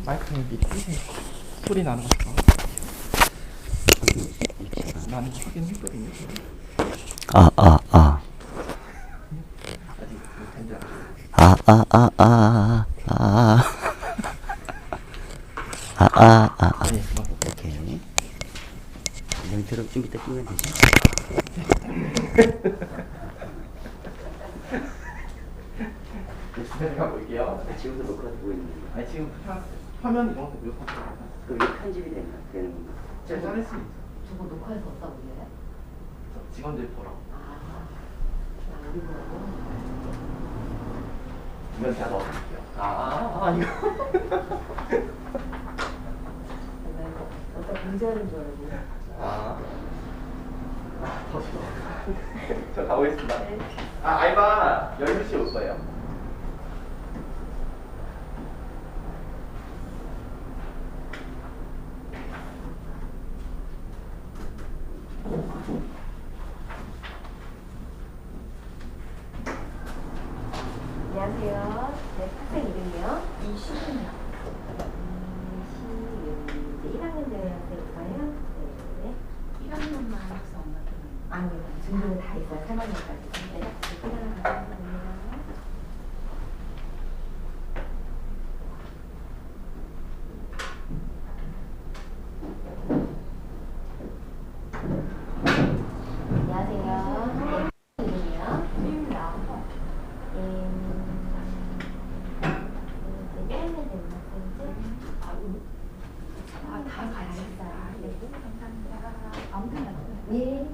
마이크 밑에 소리 나는 거 봐. 나는 확인했거든요. 아, 아, 아. 아직 못한 줄 알았어. 아, 아, 아, 아, 아. 아, 아, 아, 아. 네, 뭐. 오케이. 멘트로 좀 이따 끼면 되지? 제가 볼게요. 지금도 녹화 되고 있는 거. 아니 지금 화면 이런 것도 몇 번. 그럼 이게 편집이 되는 건가? 제가 잘했습니다. 저거 녹화해서 어디다 올려요? 저 직원들 보러. 우리 보라고? 이건 제가 넣어드릴게요. 이거. 어디다 공지하는 줄 알고. 더 싫어. 저 가보겠습니다. 네. 알바 12시에 올 거예요. 안녕하세요. 네, 학생 이름이요? 이시윤이요. 이시윤. 1학년 되는 학생일까요? 네. 1학년만 학생 안 같은 아니요. 준비는 다 있어요. 3학년까지. 네. 감사합니다. 안녕하세요. 네, 이름이요? 이유야. 1학년 되는 학생이죠? 다 같이. 네. 감사합니다. 아무튼 예.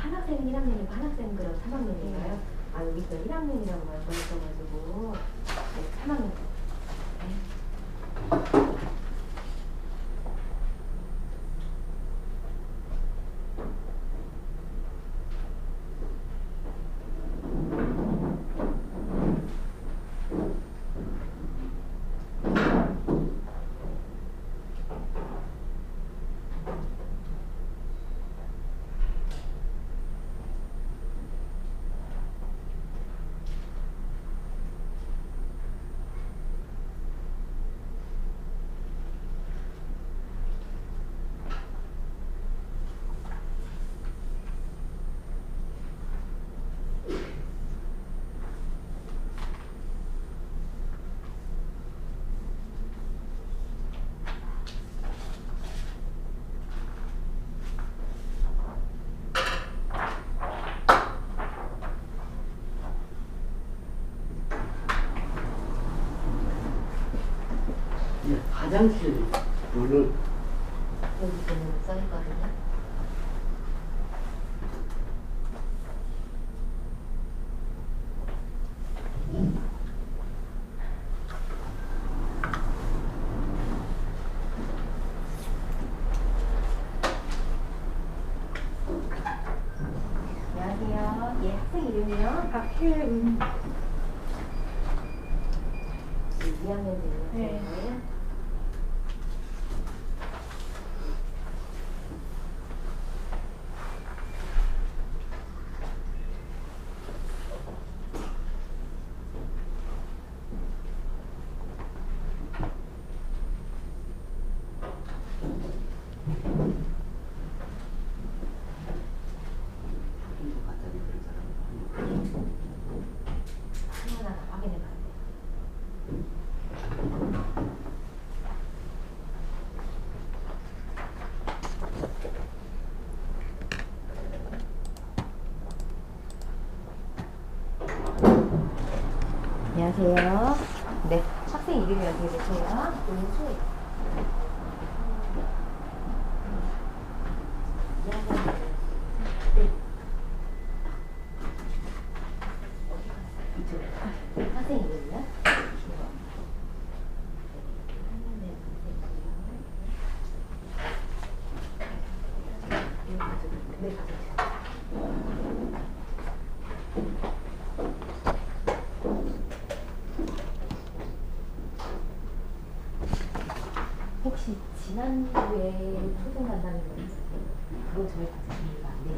한 학생은 1학년이고 한 학생은 그럼 3학년인가요? 아 여기서 1학년이라고 말고 있어가지고 네, 3학년. 네. 화장실 문을 여기 보면 써있거든요. 안녕하세요. 예, 학생 이름이요? 박혜은. 2학년 되는 네. 학생이에요? 하나 확인해 봐야 돼요. 안녕하세요. 네, 학생 이름이 어떻게 되세요? 윤수. 2학년. 네. 이쪽. 학생 이름이요? 네, 가져오세요. 혹시 지난주에 초등 간다는 거 있었어요? 그거 저희 받습니다. 네.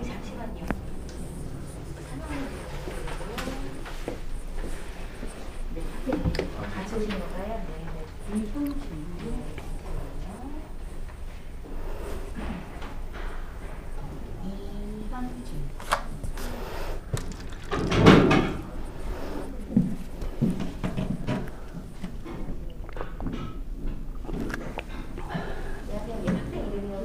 잠시만요. 네, 같이 오신 건가요? 네, 네. 이성준. 이성준. 안녕하세요. 예, 학생 이름이요.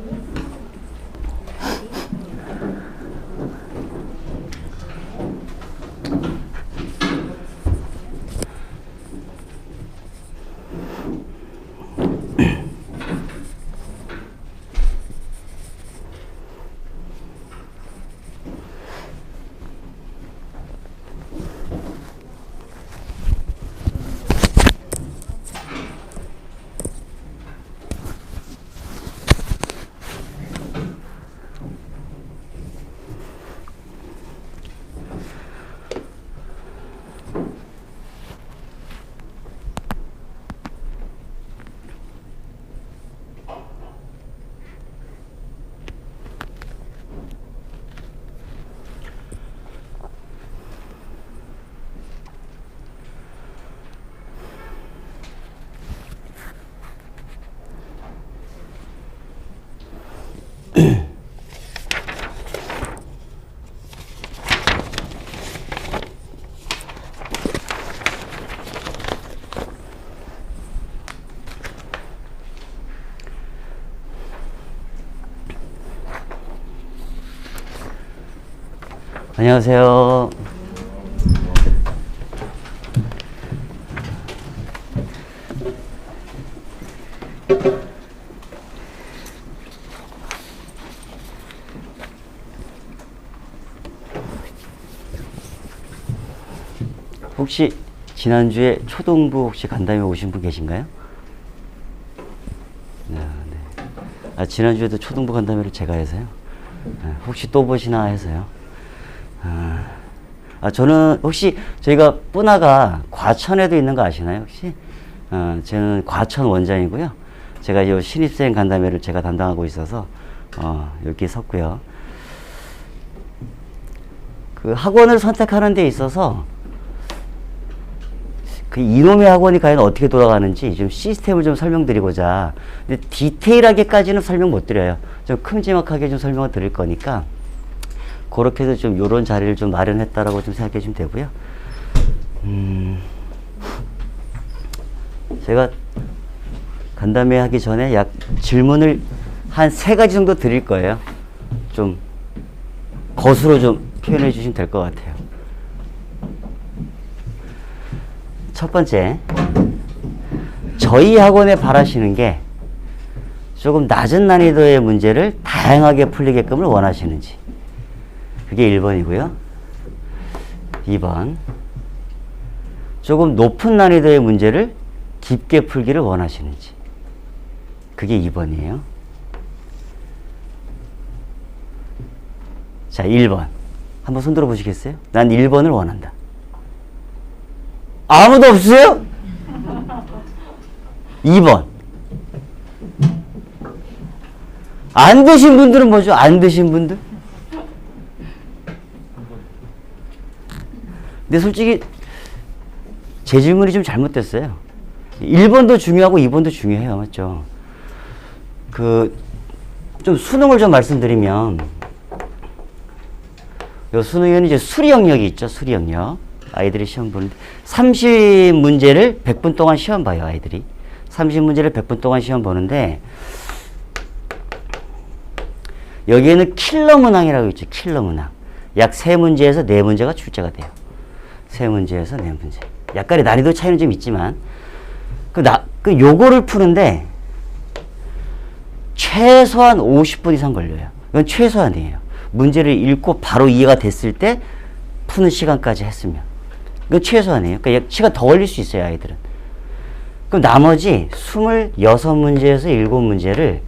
안녕하세요. 혹시 지난주에 초등부 혹시 간담회 오신 분 계신가요? 네. 아, 지난주에도 초등부 간담회를 제가 해서요. 혹시 또 보시나 해서요. 저는 혹시 저희가 뿌나가 과천에도 있는 거 아시나요 혹시? 저는 과천 원장이고요. 제가 이 신입생 간담회를 제가 담당하고 있어서 여기 섰고요. 그 학원을 선택하는 데 있어서 그 이놈의 학원이 과연 어떻게 돌아가는지 좀 시스템을 좀 설명드리고자. 근데 디테일하게까지는 설명 못 드려요. 좀 큼지막하게 좀 설명을 드릴 거니까 그렇게 해서 좀 요런 자리를 좀 마련했다라고 좀 생각해 주시면 되고요. 제가 간담회 하기 전에 약 질문을 한 3가지 정도 드릴 거예요. 좀 거수로 좀 표현해 주시면 될 것 같아요. 첫 번째, 저희 학원에 바라시는 게 조금 낮은 난이도의 문제를 다양하게 풀리게끔을 원하시는지. 그게 1번이고요. 2번, 조금 높은 난이도의 문제를 깊게 풀기를 원하시는지. 그게 2번이에요. 자, 1번. 한번 손 들어 보시겠어요? 난 1번을 원한다. 아무도 없어요? 2번. 안 되신 분들은 뭐죠? 안 되신 분들? 근데 솔직히 제 질문이 좀 잘못됐어요. 1번도 중요하고 2번도 중요해요. 맞죠? 좀 수능을 좀 말씀드리면, 요 수능에는 이제 수리 영역이 있죠. 수리 영역. 아이들이 시험 보는데 30문제를 100분 동안 시험 봐요. 아이들이 30문제를 100분 동안 시험 보는데 여기에는 킬러 문항이라고 있죠. 킬러 문항. 약 3문제에서 4문제가 출제가 돼요. 3문제에서 4문제. 약간의 난이도 차이는 좀 있지만 요거를 푸는데 최소한 50분 이상 걸려요. 이건 최소한이에요. 문제를 읽고 바로 이해가 됐을 때 푸는 시간까지 했으면. 이건 최소한이에요. 그러니까 시간 더 걸릴 수 있어요, 아이들은. 그럼 나머지 26문제에서 7문제를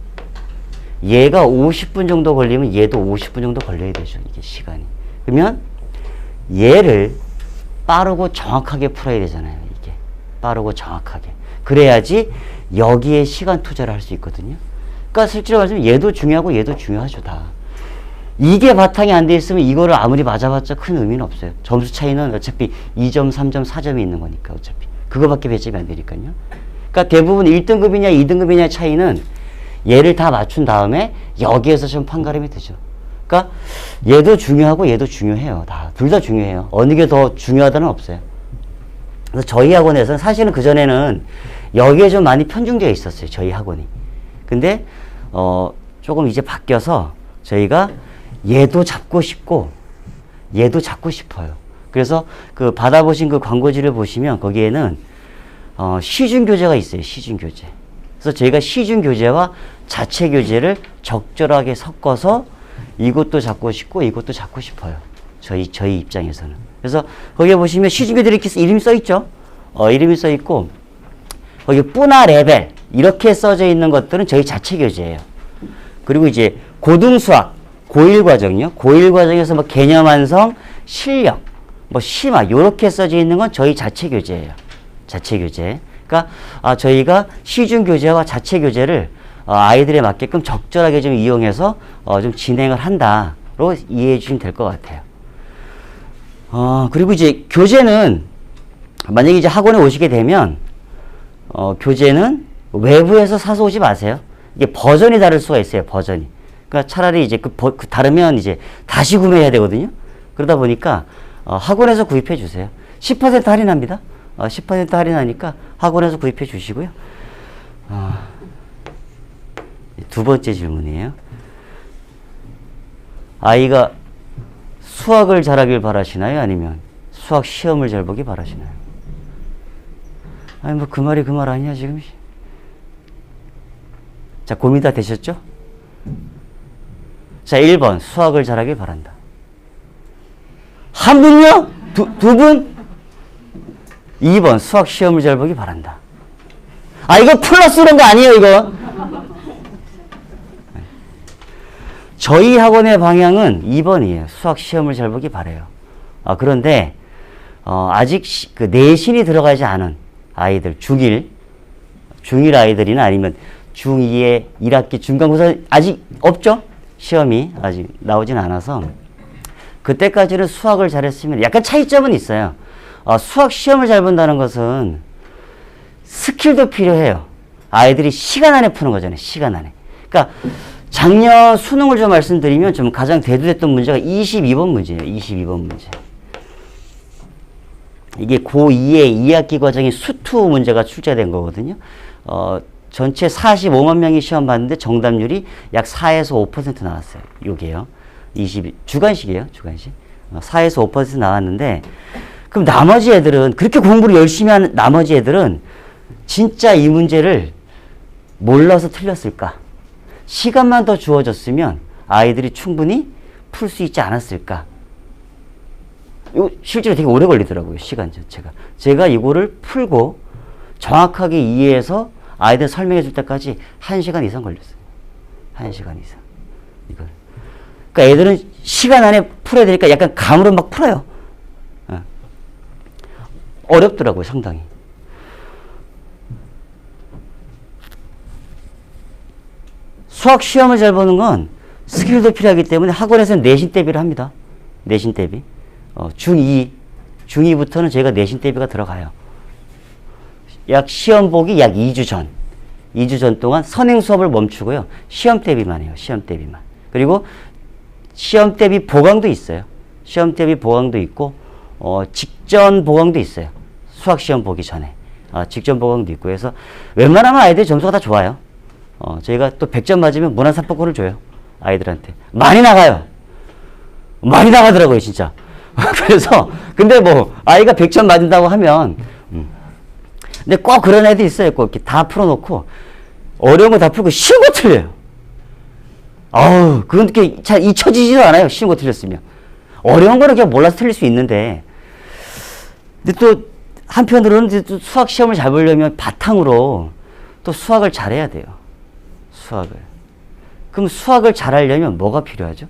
얘가 50분 정도 걸리면 얘도 50분 정도 걸려야 되죠, 이게 시간이. 그러면 얘를 빠르고 정확하게 풀어야 되잖아요, 이게. 빠르고 정확하게. 그래야지 여기에 시간 투자를 할 수 있거든요. 그러니까 실제로 말하면 얘도 중요하고 얘도 중요하죠, 다. 이게 바탕이 안 돼 있으면 이거를 아무리 맞아봤자 큰 의미는 없어요. 점수 차이는 어차피 2점, 3점, 4점이 있는 거니까 어차피. 그거밖에 배점이 안 되니까요. 그러니까 대부분 1등급이냐 2등급이냐 차이는 얘를 다 맞춘 다음에 여기에서 좀 판가름이 되죠. 그러니까 얘도 중요하고 얘도 중요해요. 다. 둘 다 중요해요. 어느 게 더 중요하다는 없어요. 그래서 저희 학원에서는 사실은 그전에는 여기에 좀 많이 편중되어 있었어요. 저희 학원이. 근데 조금 이제 바뀌어서 저희가 얘도 잡고 싶고 얘도 잡고 싶어요. 그래서 그 받아보신 그 광고지를 보시면 거기에는 시중 교재가 있어요. 시중 교재. 그래서 저희가 시중 교재와 자체 교재를 적절하게 섞어서 이것도 잡고 싶고 이것도 잡고 싶어요. 저희 입장에서는. 그래서 거기에 보시면 시중 교재 이렇게 이름이 써 있죠. 이름이 써 있고 거기 뿌나 레벨 이렇게 써져 있는 것들은 저희 자체 교재예요. 그리고 이제 고등수학 고1 과정이요. 고1 과정에서 뭐 개념 완성, 실력, 뭐 심화 요렇게 써져 있는 건 저희 자체 교재예요. 자체 교재. 그러니까 저희가 시중 교재와 자체 교재를 아이들에 맞게끔 적절하게 좀 이용해서 좀 진행을 한다로 이해해 주시면 될 것 같아요. 그리고 이제 교재는 만약에 이제 학원에 오시게 되면 교재는 외부에서 사서 오지 마세요. 이게 버전이 다를 수가 있어요. 버전이. 그러니까 차라리 이제 그 다르면 이제 다시 구매해야 되거든요. 그러다 보니까 학원에서 구입해 주세요. 10% 할인합니다. 10% 할인하니까 학원에서 구입해 주시고요. 두 번째 질문이에요. 아이가 수학을 잘하길 바라시나요? 아니면 수학 시험을 잘 보기 바라시나요? 아니 뭐 그 말이 그 말 아니야 지금. 자, 고민 다 되셨죠? 자, 1번 수학을 잘하길 바란다. 한 분요? 두 분? 2번 수학 시험을 잘 보기 바란다. 아, 이거 플러스 이런 거 아니에요 이거. 저희 학원의 방향은 2번이에요. 수학 시험을 잘 보기 바래요. 그런데 아직 그 내신이 들어가지 않은 아이들, 중1 아이들이나 아니면 중2의 1학기 중간고사 아직 없죠? 시험이 아직 나오진 않아서 그때까지는 수학을 잘했으면 약간 차이점은 있어요. 수학 시험을 잘 본다는 것은 스킬도 필요해요. 아이들이 시간 안에 푸는 거잖아요. 시간 안에. 그러니까 작년 수능을 좀 말씀드리면 좀 가장 대두됐던 문제가 22번 문제예요. 22번 문제. 이게 고2의 2학기 과정의 수투 문제가 출제된 거거든요. 전체 45만 명이 시험 봤는데 정답률이 약 4에서 5% 나왔어요. 요게요. 주간식이에요. 주간식. 4에서 5% 나왔는데 그럼 나머지 애들은 그렇게 공부를 열심히 하는 나머지 애들은 진짜 이 문제를 몰라서 틀렸을까? 시간만 더 주어졌으면 아이들이 충분히 풀 수 있지 않았을까? 이거 실제로 되게 오래 걸리더라고요. 시간 자체가. 제가 이거를 풀고 정확하게 이해해서 아이들 설명해 줄 때까지 1시간 이상 걸렸어요. 1시간 이상. 이걸. 그러니까 애들은 시간 안에 풀어야 되니까 약간 감으로 막 풀어요. 어렵더라고요, 상당히. 수학 시험을 잘 보는 건 스킬도 필요하기 때문에 학원에서는 내신 대비를 합니다. 내신 대비. 중2부터는 저희가 내신 대비가 들어가요. 약 시험 보기 약 2주 전. 2주 전 동안 선행 수업을 멈추고요. 시험 대비만 해요. 시험 대비만. 그리고 시험 대비 보강도 있어요. 시험 대비 보강도 있고, 직전 보강도 있어요. 수학 시험 보기 전에. 직전 보강도 있고 해서 웬만하면 아이들 점수가 다 좋아요. 저희가 또 100점 맞으면 문화상품권을 줘요. 아이들한테. 많이 나가요. 많이 나가더라고요, 진짜. 그래서, 근데 뭐, 아이가 100점 맞는다고 하면, 근데 꼭 그런 애들 있어요. 꼭 이렇게 다 풀어놓고, 어려운 거 다 풀고, 쉬운 거 틀려요. 그건 이렇게 잘 잊혀지지도 않아요. 쉬운 거 틀렸으면. 어려운 거는 그냥 몰라서 틀릴 수 있는데, 근데 또, 한편으로는 또 수학 시험을 잘 보려면 바탕으로 또 수학을 잘해야 돼요. 수학을. 그럼 수학을 잘하려면 뭐가 필요하죠?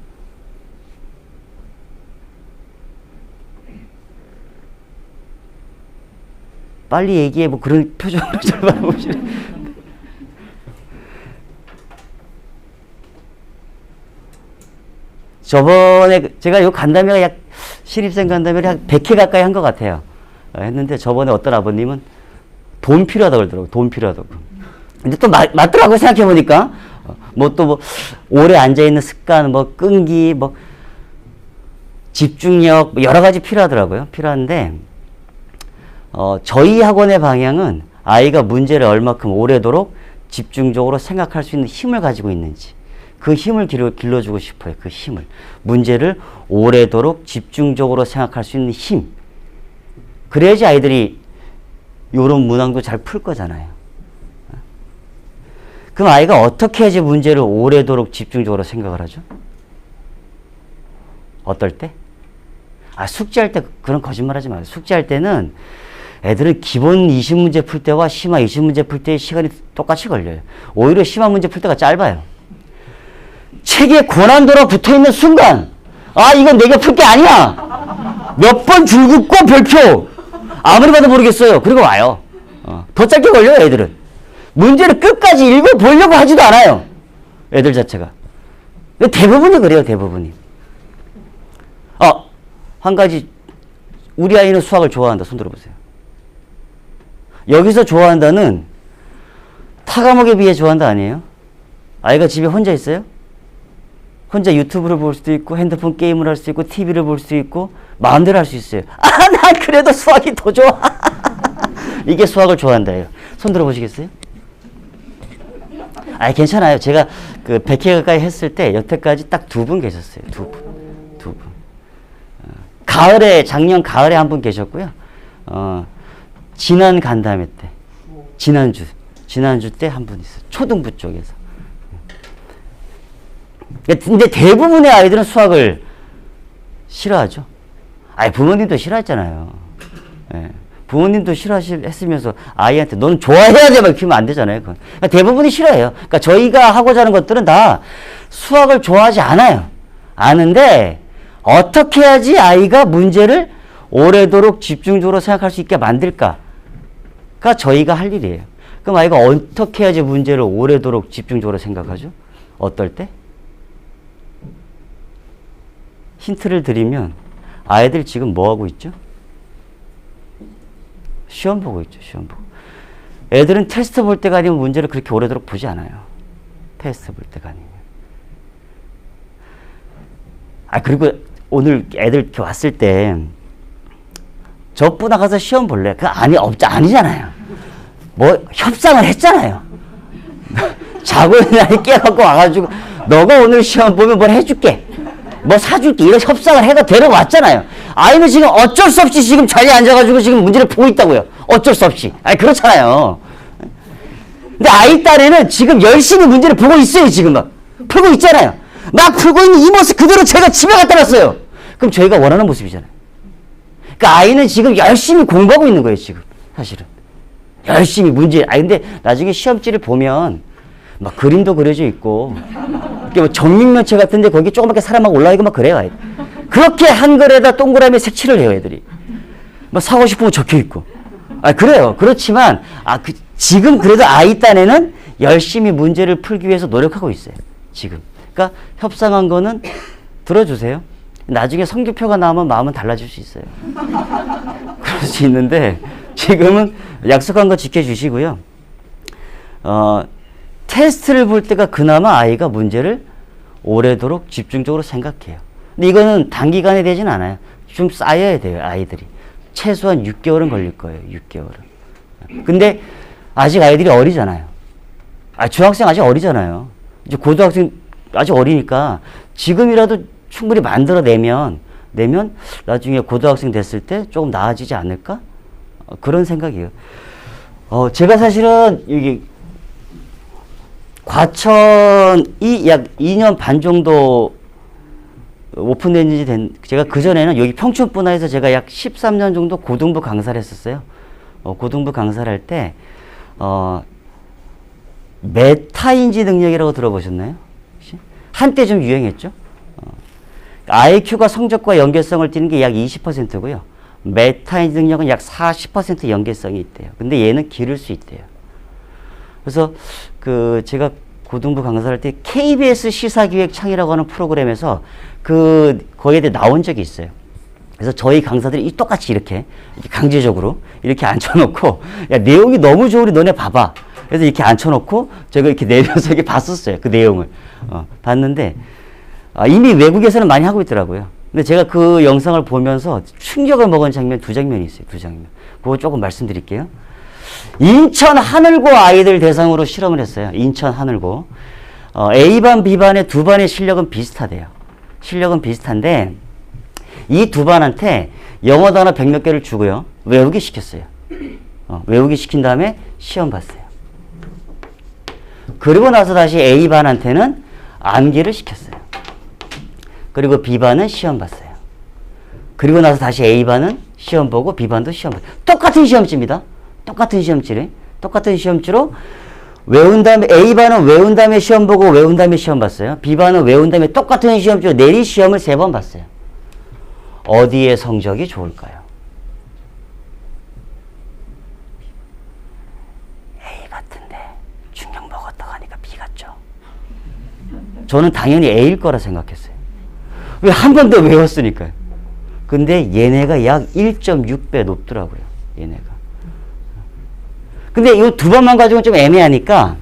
빨리 얘기해. 뭐 그런 표정으로 잘 바라보시네. 저번에 제가 요 간담회가 약 신입생 간담회를 한 100회 가까이 한 것 같아요. 했는데 저번에 어떤 아버님은 돈 필요하다고 그러더라고요. 돈 필요하다고. 근데 또 맞더라고요. 생각해보니까. 오래 앉아있는 습관, 끈기, 집중력, 여러 가지 필요하더라고요. 필요한데, 저희 학원의 방향은 아이가 문제를 얼마큼 오래도록 집중적으로 생각할 수 있는 힘을 가지고 있는지, 그 힘을 길러주고 싶어요. 그 힘을. 문제를 오래도록 집중적으로 생각할 수 있는 힘. 그래야지 아이들이 요런 문항도 잘 풀 거잖아요. 그럼 아이가 어떻게 해야지 문제를 오래도록 집중적으로 생각을 하죠? 어떨 때? 숙제할 때 그런 거짓말 하지 마요. 숙제할 때는 애들은 기본 20문제 풀 때와 심화 20문제 풀 때의 시간이 똑같이 걸려요. 오히려 심화 문제 풀 때가 짧아요. 책에 고난도로 붙어있는 순간, 이건 내가 풀 게 아니야! 몇 번 줄 긋고 별표! 아무리 봐도 모르겠어요. 그리고 와요. 더 짧게 걸려요, 애들은. 문제를 끝까지 읽어보려고 하지도 않아요. 애들 자체가. 대부분이 그래요, 대부분이. 한 가지. 우리 아이는 수학을 좋아한다. 손 들어보세요. 여기서 좋아한다는 타 과목에 비해 좋아한다 아니에요? 아이가 집에 혼자 있어요? 혼자 유튜브를 볼 수도 있고 핸드폰 게임을 할 수 있고 TV를 볼 수 있고 마음대로 할 수 있어요. 난 그래도 수학이 더 좋아. 이게 수학을 좋아한다예요. 손 들어보시겠어요? 괜찮아요. 제가 그 100회 가까이 했을 때 여태까지 딱 2분 계셨어요. 2분. 작년 가을에 한 분 계셨고요. 지난 간담회 때, 지난주 때 한 분 있어요. 초등부 쪽에서. 근데 대부분의 아이들은 수학을 싫어하죠. 부모님도 싫어했잖아요. 예. 부모님도 싫어했으면서 아이한테 너는 좋아해야 돼 막 이러면 안 되잖아요. 그러니까 대부분이 싫어해요. 그러니까 저희가 하고자 하는 것들은 다 수학을 좋아하지 않아요. 아는데 어떻게 해야지 아이가 문제를 오래도록 집중적으로 생각할 수 있게 만들까가 저희가 할 일이에요. 그럼 아이가 어떻게 해야지 문제를 오래도록 집중적으로 생각하죠? 어떨 때? 힌트를 드리면 아이들 지금 뭐 하고 있죠? 시험 보고 있죠. 시험 보고. 애들은 테스트 볼 때가 아니면 문제를 그렇게 오래도록 보지 않아요. 테스트 볼 때가 아니면. 그리고 오늘 애들 이렇게 왔을 때 저부 나가서 시험 볼래? 그거 아니잖아요. 뭐 협상을 했잖아요. 자고 있는 아이 깨갖고 와가지고 너가 오늘 시험 보면 뭘 해줄게. 뭐 사줄게. 이런 협상을 해가 데려왔잖아요. 아이는 지금 어쩔 수 없이 지금 자리에 앉아가지고 지금 문제를 보고 있다고요. 어쩔 수 없이. 그렇잖아요. 근데 아이 딴에는 지금 열심히 문제를 보고 있어요. 지금 막. 풀고 있잖아요. 막 풀고 있는 이 모습 그대로 제가 집에 갖다 놨어요. 그럼 저희가 원하는 모습이잖아요. 그러니까 아이는 지금 열심히 공부하고 있는 거예요. 지금 사실은. 열심히 문제. 근데 나중에 시험지를 보면 막 그림도 그려져 있고 뭐 정육면체 같은데 거기 조그맣게 사람하고 올라가 있고 막 그래요. 그렇게 한글에다 동그라미 색칠을 해요. 애들이. 뭐 사고 싶은 거 적혀 있고. 그래요. 그렇지만 지금 그래도 아이 딴에는 열심히 문제를 풀기 위해서 노력하고 있어요. 지금. 그러니까 협상한 거는 들어주세요. 나중에 성적표가 나오면 마음은 달라질 수 있어요. 그럴 수 있는데 지금은 약속한 거 지켜주시고요. 테스트를 볼 때가 그나마 아이가 문제를 오래도록 집중적으로 생각해요. 근데 이거는 단기간에 되진 않아요. 좀 쌓여야 돼요. 아이들이. 최소한 6개월은 걸릴 거예요. 6개월은. 근데 아직 아이들이 어리잖아요. 중학생 아직 어리잖아요. 이제 고등학생 아직 어리니까 지금이라도 충분히 만들어내면 나중에 고등학생 됐을 때 조금 나아지지 않을까? 그런 생각이에요. 제가 사실은 여기 과천이 약 2년 반 정도 오픈된 지 제가 그전에는 여기 평촌분화에서 제가 약 13년 정도 고등부 강사를 했었어요. 고등부 강사를 할 때, 메타인지 능력이라고 들어보셨나요? 혹시? 한때 좀 유행했죠? IQ가 성적과 연계성을 띠는 게 약 20%고요. 메타인지 능력은 약 40% 연계성이 있대요. 근데 얘는 기를 수 있대요. 그래서 제가 고등부 강사를 할 때 KBS 시사기획창이라고 하는 프로그램에서 거기에 대해 나온 적이 있어요. 그래서 저희 강사들이 똑같이 이렇게 강제적으로 이렇게 앉혀놓고 야 내용이 너무 좋으니 너네 봐봐. 그래서 이렇게 앉혀놓고 제가 이렇게 내려서 이렇게 봤었어요. 그 내용을 봤는데 이미 외국에서는 많이 하고 있더라고요. 근데 제가 그 영상을 보면서 충격을 먹은 장면 2장면이 있어요. 2장면. 그거 조금 말씀드릴게요. 인천 하늘고 아이들 대상으로 실험을 했어요. 인천 하늘고. A반, B반의 두 반의 실력은 비슷하대요. 실력은 비슷한데 이 두 반한테 영어 단어 100몇 개를 주고요. 외우기 시켰어요. 외우기 시킨 다음에 시험 봤어요. 그리고 나서 다시 A반한테는 암기를 시켰어요. 그리고 B반은 시험 봤어요. 그리고 나서 다시 A반은 시험 보고 B반도 시험 봤어요. 똑같은 시험지입니다. 똑같은 시험지래. 똑같은 시험지로 외운 다음에 A반은 외운 다음에 시험 보고 외운 다음에 시험 봤어요. B반은 외운 다음에 똑같은 시험지로 내리 시험을 3번 봤어요. 어디에 성적이 좋을까요? A 같은데 충격 먹었다고 하니까 B 같죠? 저는 당연히 A일 거라 생각했어요. 왜 한 번 더 외웠으니까요. 근데 얘네가 약 1.6배 높더라고요. 얘네가. 근데 이 두 반만 가지고는 좀 애매하니까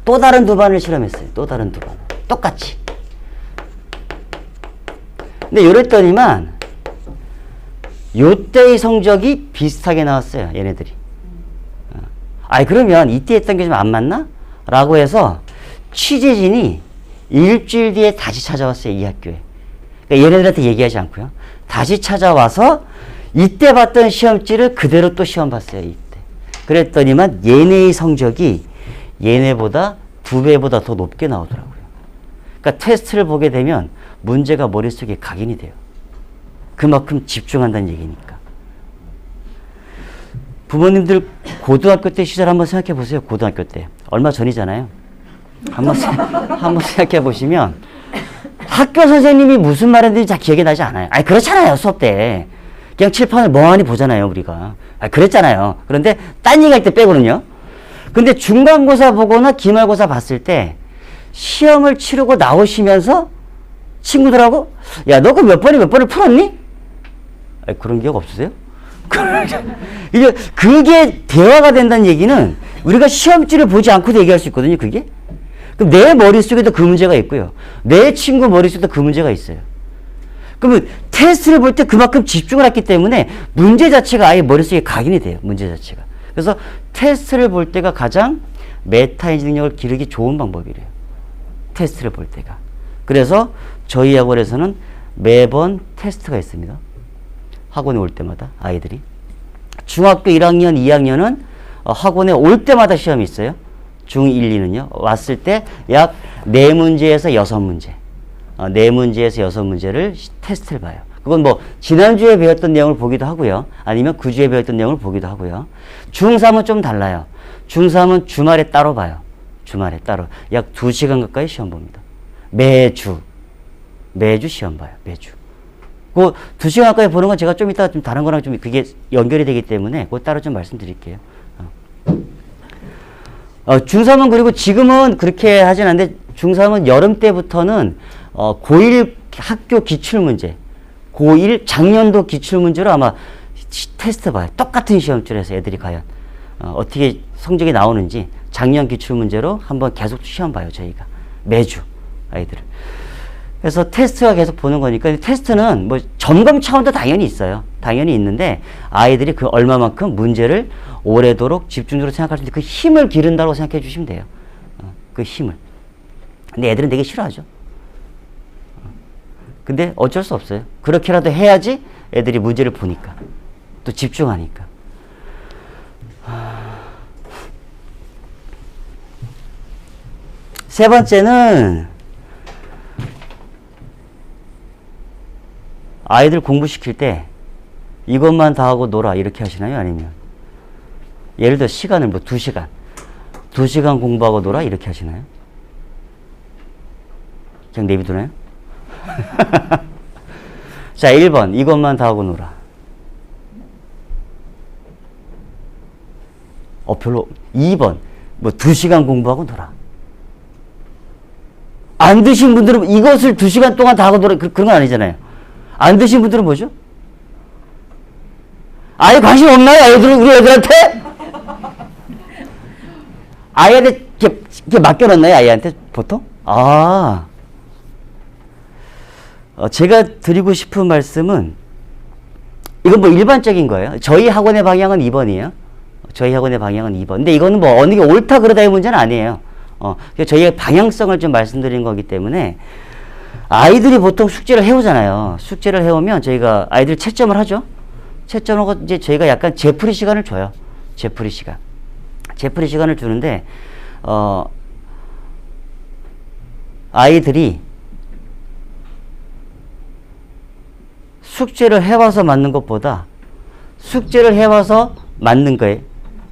또 다른 두 반을 실험했어요. 또 다른 두 반. 똑같이. 근데 요랬더니만 요때의 성적이 비슷하게 나왔어요. 얘네들이. 아니 그러면 이때 했던 게 좀 안 맞나? 라고 해서 취재진이 일주일 뒤에 다시 찾아왔어요. 이 학교에. 그러니까 얘네들한테 얘기하지 않고요. 다시 찾아와서 이때 봤던 시험지를 그대로 또 시험 봤어요. 이때. 그랬더니만 얘네의 성적이 얘네보다 2배보다 더 높게 나오더라고요. 그러니까 테스트를 보게 되면 문제가 머릿속에 각인이 돼요. 그만큼 집중한다는 얘기니까. 부모님들 고등학교 때 시절 한번 생각해 보세요. 고등학교 때. 얼마 전이잖아요. 한번 생각해 보시면 학교 선생님이 무슨 말했는지 잘 기억이 나지 않아요. 아니 그렇잖아요. 수업 때. 그냥 칠판을 멍하니 보잖아요. 우리가. 아니, 그랬잖아요. 그런데 딴 얘기할 때 빼거든요. 근데 중간고사 보거나 기말고사 봤을 때 시험을 치르고 나오시면서 친구들하고 야 너 그 몇 번을 풀었니? 아니, 그런 기억 없으세요? 이제 그게 대화가 된다는 얘기는 우리가 시험지를 보지 않고도 얘기할 수 있거든요. 그게. 그럼 내 머릿속에도 그 문제가 있고요. 내 친구 머릿속에도 그 문제가 있어요. 그러면 테스트를 볼 때 그만큼 집중을 했기 때문에 문제 자체가 아예 머릿속에 각인이 돼요. 문제 자체가. 그래서 테스트를 볼 때가 가장 메타인지 능력을 기르기 좋은 방법이래요. 테스트를 볼 때가. 그래서 저희 학원에서는 매번 테스트가 있습니다. 학원에 올 때마다 아이들이. 중학교 1학년, 2학년은 학원에 올 때마다 시험이 있어요. 중1, 2는요. 왔을 때 약 4문제에서 6문제. 4문제에서 6문제를 테스트를 봐요. 그건 뭐 지난주에 배웠던 내용을 보기도 하고요. 아니면 그 주에 배웠던 내용을 보기도 하고요. 중3은 좀 달라요. 중3은 주말에 따로 봐요. 주말에 따로. 약 2시간 가까이 시험 봅니다. 매주 시험 봐요. 매주. 그 2시간 가까이 보는 건 제가 좀 이따 좀 다른 거랑 좀 그게 연결이 되기 때문에 그거 따로 좀 말씀드릴게요. 중3은 그리고 지금은 그렇게 하진 않는데 중3은 여름 때부터는 고1 학교 기출문제, 고1 작년도 기출문제로 아마 테스트 봐요. 똑같은 시험줄에서 애들이 과연 어떻게 성적이 나오는지 작년 기출문제로 한번 계속 시험 봐요. 저희가 매주 아이들을. 그래서 테스트가 계속 보는 거니까 테스트는 뭐 점검 차원도 당연히 있어요. 당연히 있는데 아이들이 그 얼마만큼 문제를 오래도록 집중적으로 생각할 수 있는 그 힘을 기른다고 생각해 주시면 돼요. 그 힘을. 근데 애들은 되게 싫어하죠. 근데 어쩔 수 없어요. 그렇게라도 해야지 애들이 문제를 보니까. 또 집중하니까. 세 번째는 아이들 공부시킬 때 이것만 다 하고 놀아 이렇게 하시나요? 아니면 예를 들어 시간을 뭐 2시간 2시간 공부하고 놀아 이렇게 하시나요? 그냥 내비두나요? 자 1번 이것만 다 하고 놀아. 별로. 2번 뭐 2시간 공부하고 놀아. 안 드신 분들은 이것을 2시간 동안 다 하고 놀아 그런 건 아니잖아요. 안 드신 분들은 뭐죠? 아예 관심 없나요? 우리 애들한테? 아이한테 이렇게 맡겨놓나요? 아이한테 보통? 제가 드리고 싶은 말씀은 이건 뭐 일반적인 거예요. 저희 학원의 방향은 2번이에요. 저희 학원의 방향은 2번. 근데 이거는 뭐 어느 게 옳다 그러다의 문제는 아니에요. 저희의 방향성을 좀 말씀드린 거기 때문에 아이들이 보통 숙제를 해오잖아요. 숙제를 해오면 저희가 아이들 채점을 하죠. 채점하고 이제 저희가 약간 재풀이 시간을 줘요. 재풀이 시간. 재풀이 시간을 주는데, 아이들이 숙제를 해와서 맞는 것보다 숙제를 해와서 맞는 거에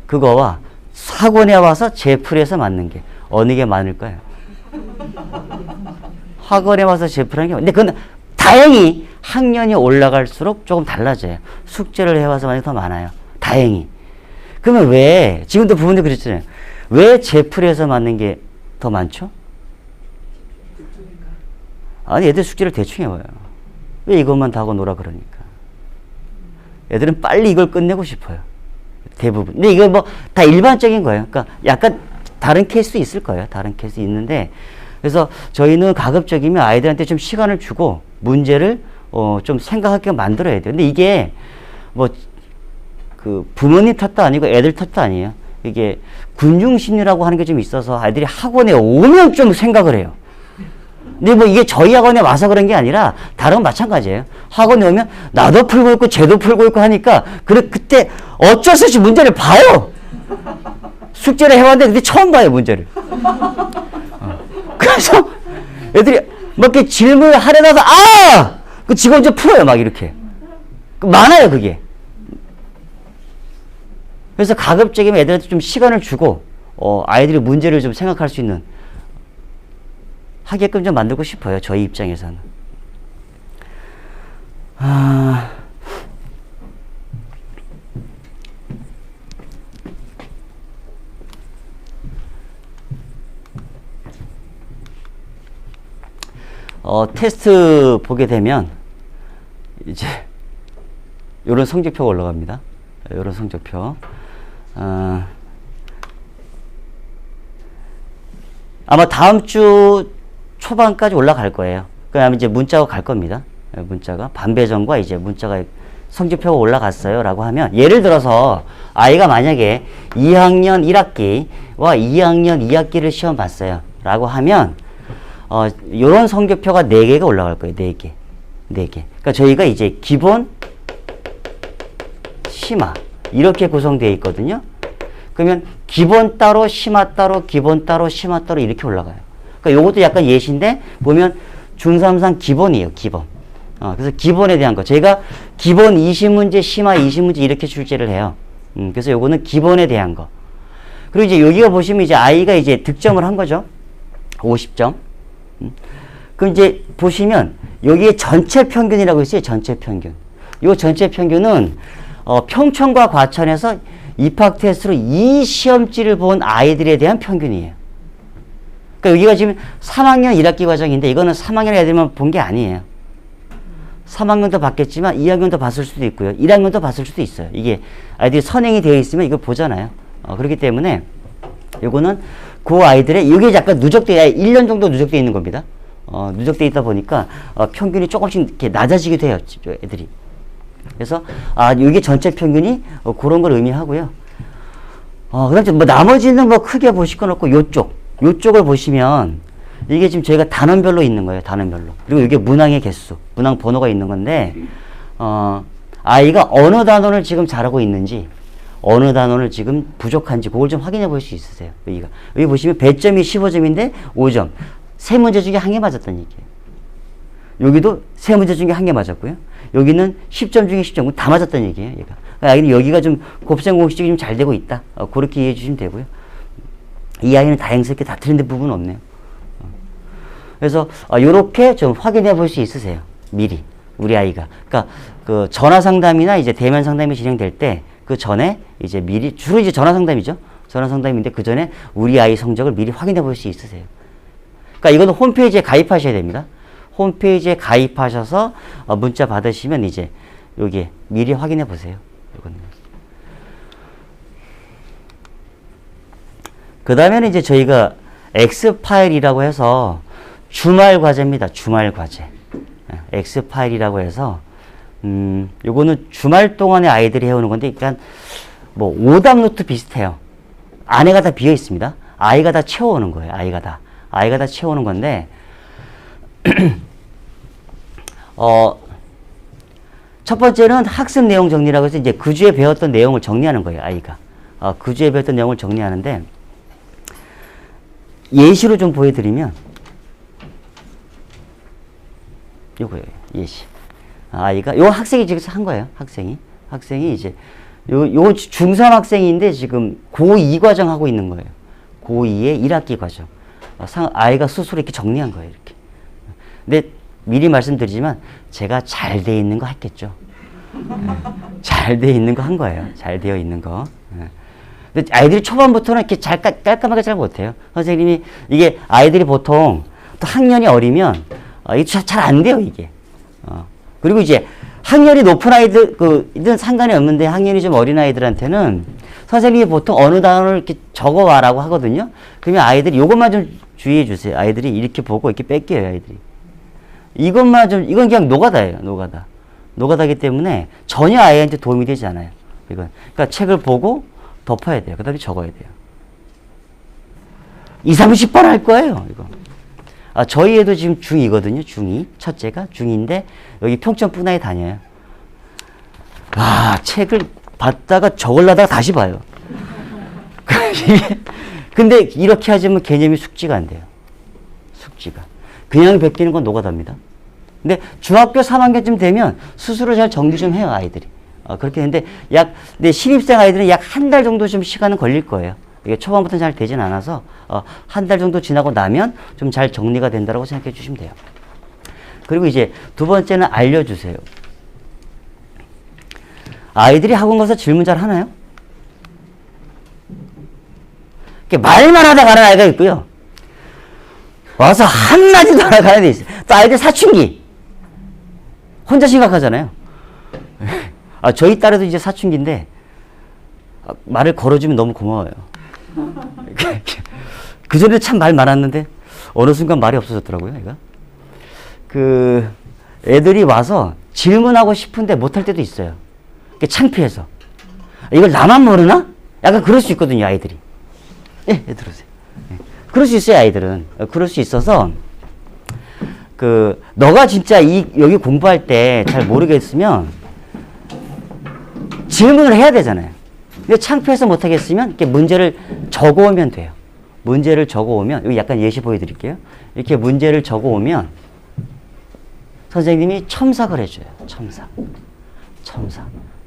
그거와 학원에 와서 재풀이해서 맞는 게 어느 게 많을까요? 학원에 와서 재풀이하는 게 근데 그건 다행히 학년이 올라갈수록 조금 달라져요. 숙제를 해와서 많이 더 많아요. 다행히. 그러면 왜 지금도 부모님들 그랬잖아요. 왜 재풀이해서 맞는 게 더 많죠? 아니 애들 숙제를 대충 해와요. 왜 이것만 다 하고 놀아 그러니까. 애들은 빨리 이걸 끝내고 싶어요. 대부분. 근데 이거 뭐 다 일반적인 거예요. 그러니까 약간 다른 케이스도 있을 거예요. 다른 케이스 있는데 그래서 저희는 가급적이면 아이들한테 좀 시간을 주고 문제를 좀 생각하게 만들어야 돼요. 근데 이게 뭐 그 부모님 탓도 아니고 애들 탓도 아니에요. 이게 군중심리라고 하는 게 좀 있어서 아이들이 학원에 오면 좀 생각을 해요. 근데 뭐 이게 저희 학원에 와서 그런 게 아니라 다른 건 마찬가지예요. 학원에 오면 나도 풀고 있고 쟤도 풀고 있고 하니까 그때 어쩔 수 없이 문제를 봐요. 숙제를 해왔는데 근데 처음 봐요, 문제를. 그래서 애들이 막 이렇게 질문을 하려다가 그 직원 좀 풀어요, 막 이렇게. 많아요, 그게. 그래서 가급적이면 애들한테 좀 시간을 주고 아이들이 문제를 좀 생각할 수 있는 하게끔 좀 만들고 싶어요, 저희 입장에서는. 테스트 보게 되면 이제 요런 성적표가 올라갑니다. 요런 성적표. 아마 다음 주 초반까지 올라갈 거예요. 그다음에 이제 문자가 갈 겁니다. 문자가 반배정과 이제 문자가 성적표가 올라갔어요 라고 하면, 예를 들어서 아이가 만약에 2학년 1학기와 2학년 2학기를 시험 봤어요 라고 하면 요런 성적표가 4개가 올라갈 거예요. 4개. 그러니까 저희가 이제 기본, 심화 이렇게 구성되어 있거든요. 그러면 기본 따로 심화 따로 기본 따로 심화 따로 이렇게 올라가요. 그러니까 요것도 약간 예시인데 보면 중3상 기본이에요. 기본. 그래서 기본에 대한 거 저희가 기본 20문제 심화 20문제 이렇게 출제를 해요. 그래서 요거는 기본에 대한 거. 그리고 이제 여기가 보시면 이제 아이가 이제 득점을 한 거죠. 50점. 그럼 이제 보시면 여기에 전체 평균이라고 있어요. 전체 평균. 요 전체 평균은 평촌과 과천에서 입학 테스트로 이 시험지를 본 아이들에 대한 평균이에요. 그러니까 여기가 지금 3학년 1학기 과정인데 이거는 3학년 애들만 본 게 아니에요. 3학년도 봤겠지만 2학년도 봤을 수도 있고요. 1학년도 봤을 수도 있어요. 이게 아이들이 선행이 되어 있으면 이걸 보잖아요. 그렇기 때문에 요거는 그 아이들의 이게 약간 누적되어 1년 정도 누적되어 있는 겁니다. 누적되어 있다 보니까 평균이 조금씩 이렇게 낮아지기도 해요. 애들이. 그래서 이게 전체 평균이 그런 걸 의미하고요. 그다음에 뭐 나머지는 뭐 크게 보실 건 없고 요쪽을 보시면 이게 지금 저희가 단원별로 있는 거예요. 단원별로. 그리고 이게 문항의 개수, 문항 번호가 있는 건데 아이가 어느 단원을 지금 잘하고 있는지 어느 단원을 지금 부족한지 그걸 좀 확인해 볼 수 있으세요. 여기 보시면 배점이 15점인데 5점. 3문제 중에 1개 맞았다는 얘기예요. 여기도 3문제 중에 1개 맞았고요. 여기는 10점 중에 10점 다 맞았다는 얘기예요. 얘가. 그러니까 여기가 좀 곱셈 공식이 좀 잘 되고 있다. 그렇게 이해해 주시면 되고요. 이 아이는 다행스럽게 다 틀린 부분은 없네요. 그래서 요렇게 좀 확인해 볼 수 있으세요. 미리 우리 아이가. 그러니까 그 전화 상담이나 이제 대면 상담이 진행될 때 그 전에 이제 미리 주로 이제 전화 상담이죠. 전화 상담인데 그 전에 우리 아이 성적을 미리 확인해 볼 수 있으세요. 그러니까 이거는 홈페이지에 가입하셔야 됩니다. 홈페이지에 가입하셔서 문자 받으시면 이제 여기 미리 확인해 보세요. 이거는. 그 다음에는 이제 저희가 X파일이라고 해서 주말 과제입니다. 주말 과제. X파일이라고 해서 요거는 주말 동안에 아이들이 해오는 건데, 그러니까 뭐 오답 노트 비슷해요. 안에가 다 비어 있습니다. 아이가 다 채워오는 거예요. 아이가 다 채워오는 건데 첫 번째는 학습 내용 정리라고 해서 이제 그 주에 배웠던 내용을 정리하는 거예요. 아이가 그 주에 배웠던 내용을 정리하는데, 예시로 좀 보여드리면 요거예요. 예시. 아이가 요 학생이 지금 한 거예요. 학생이 이제 요 중3 학생인데 지금 고2 과정 하고 있는 거예요. 고2의 1학기 과정. 아이가 스스로 이렇게 정리한 거예요. 이렇게. 근데 미리 말씀드리지만 제가 잘 돼 있는 거 했겠죠. 잘 돼 있는 거 한 거예요. 잘 되어 있는 거. 근데 아이들이 초반부터는 이렇게 깔끔하게 잘 못해요. 선생님이 이게 아이들이 보통 또 학년이 어리면 이게 잘 안 돼요, 이게. 그리고 이제 학년이 높은 아이들, 이든 상관이 없는데 학년이 좀 어린 아이들한테는 선생님이 보통 어느 단어를 이렇게 적어와라고 하거든요. 그러면 아이들이 요것만 좀 주의해 주세요. 아이들이 이렇게 보고 이렇게 뺏겨요, 아이들이. 이것만 좀, 이건 그냥 노가다예요, 노가다. 노가다기 때문에 전혀 아이한테 도움이 되지 않아요. 이건. 그러니까 책을 보고 덮어야 돼요. 그 다음에 적어야 돼요. 20, 30번 할 거예요, 이거. 아, 저희 애도 지금 중2거든요, 중2. 첫째가 중2인데, 여기 평촌뿐나에 다녀요. 아, 책을 봤다가 적으려다가 다시 봐요. 근데 이렇게 하자면 개념이 숙지가 안 돼요. 숙지가. 그냥 베끼는 건 노가다입니다. 근데 중학교 3학년쯤 되면 스스로 잘 정리 좀 해요, 아이들이. 그렇게 했는데 근데 신입생 아이들은 약 한 달 정도 좀 시간은 걸릴 거예요. 이게 초반부터는 잘 되진 않아서, 한 달 정도 지나고 나면 좀 잘 정리가 된다고 생각해 주시면 돼요. 그리고 이제 두 번째는 알려주세요. 아이들이 학원 가서 질문 잘 하나요? 말만 하다 가는 아이가 있고요. 와서 한마디도 안 하고 가는 애 있어요. 또 아이들 사춘기. 혼자 심각하잖아요. 저희 딸애도 이제 사춘기인데, 말을 걸어주면 너무 고마워요. 그전에 참 말 많았는데, 어느 순간 말이 없어졌더라고요, 애가. 애들이 와서 질문하고 싶은데 못할 때도 있어요. 창피해서. 이걸 나만 모르나? 약간 그럴 수 있거든요, 아이들이. 예, 들으세요. 예. 그럴 수 있어요, 아이들은. 그럴 수 있어서, 너가 진짜 여기 공부할 때 잘 모르겠으면 질문을 해야 되잖아요. 근데 창피해서 못하겠으면 이렇게 문제를 적어오면 돼요. 문제를 적어오면, 여기 약간 예시 보여드릴게요. 이렇게 문제를 적어오면 선생님이 첨삭을 해줘요.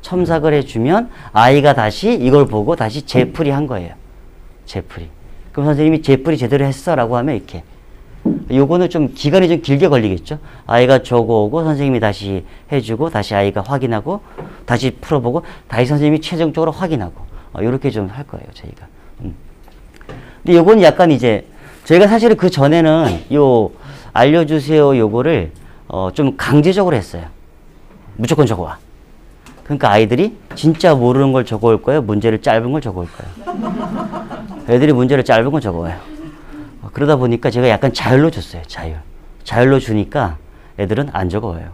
첨삭을 해주면 아이가 다시 이걸 보고 다시 재풀이 한 거예요. 재풀이. 그럼 선생님이 재풀이 제대로 했어 라고 하면 이렇게. 요거는 좀 기간이 좀 길게 걸리겠죠. 아이가 적어오고 선생님이 다시 해주고 다시 아이가 확인하고 다시 풀어보고 다시 선생님이 최종적으로 확인하고 요렇게 좀 할 거예요, 저희가. 근데 요건 약간 이제 저희가 사실은 그 전에는 요 알려주세요 요거를 좀 강제적으로 했어요. 무조건 적어와. 그러니까 아이들이 진짜 모르는 걸 적어올 거예요? 문제를 짧은 걸 적어올 거예요? 애들이 문제를 짧은 걸 적어와요. 그러다 보니까 제가 약간 자율로 줬어요. 자율로 주니까 애들은 안 적어와요.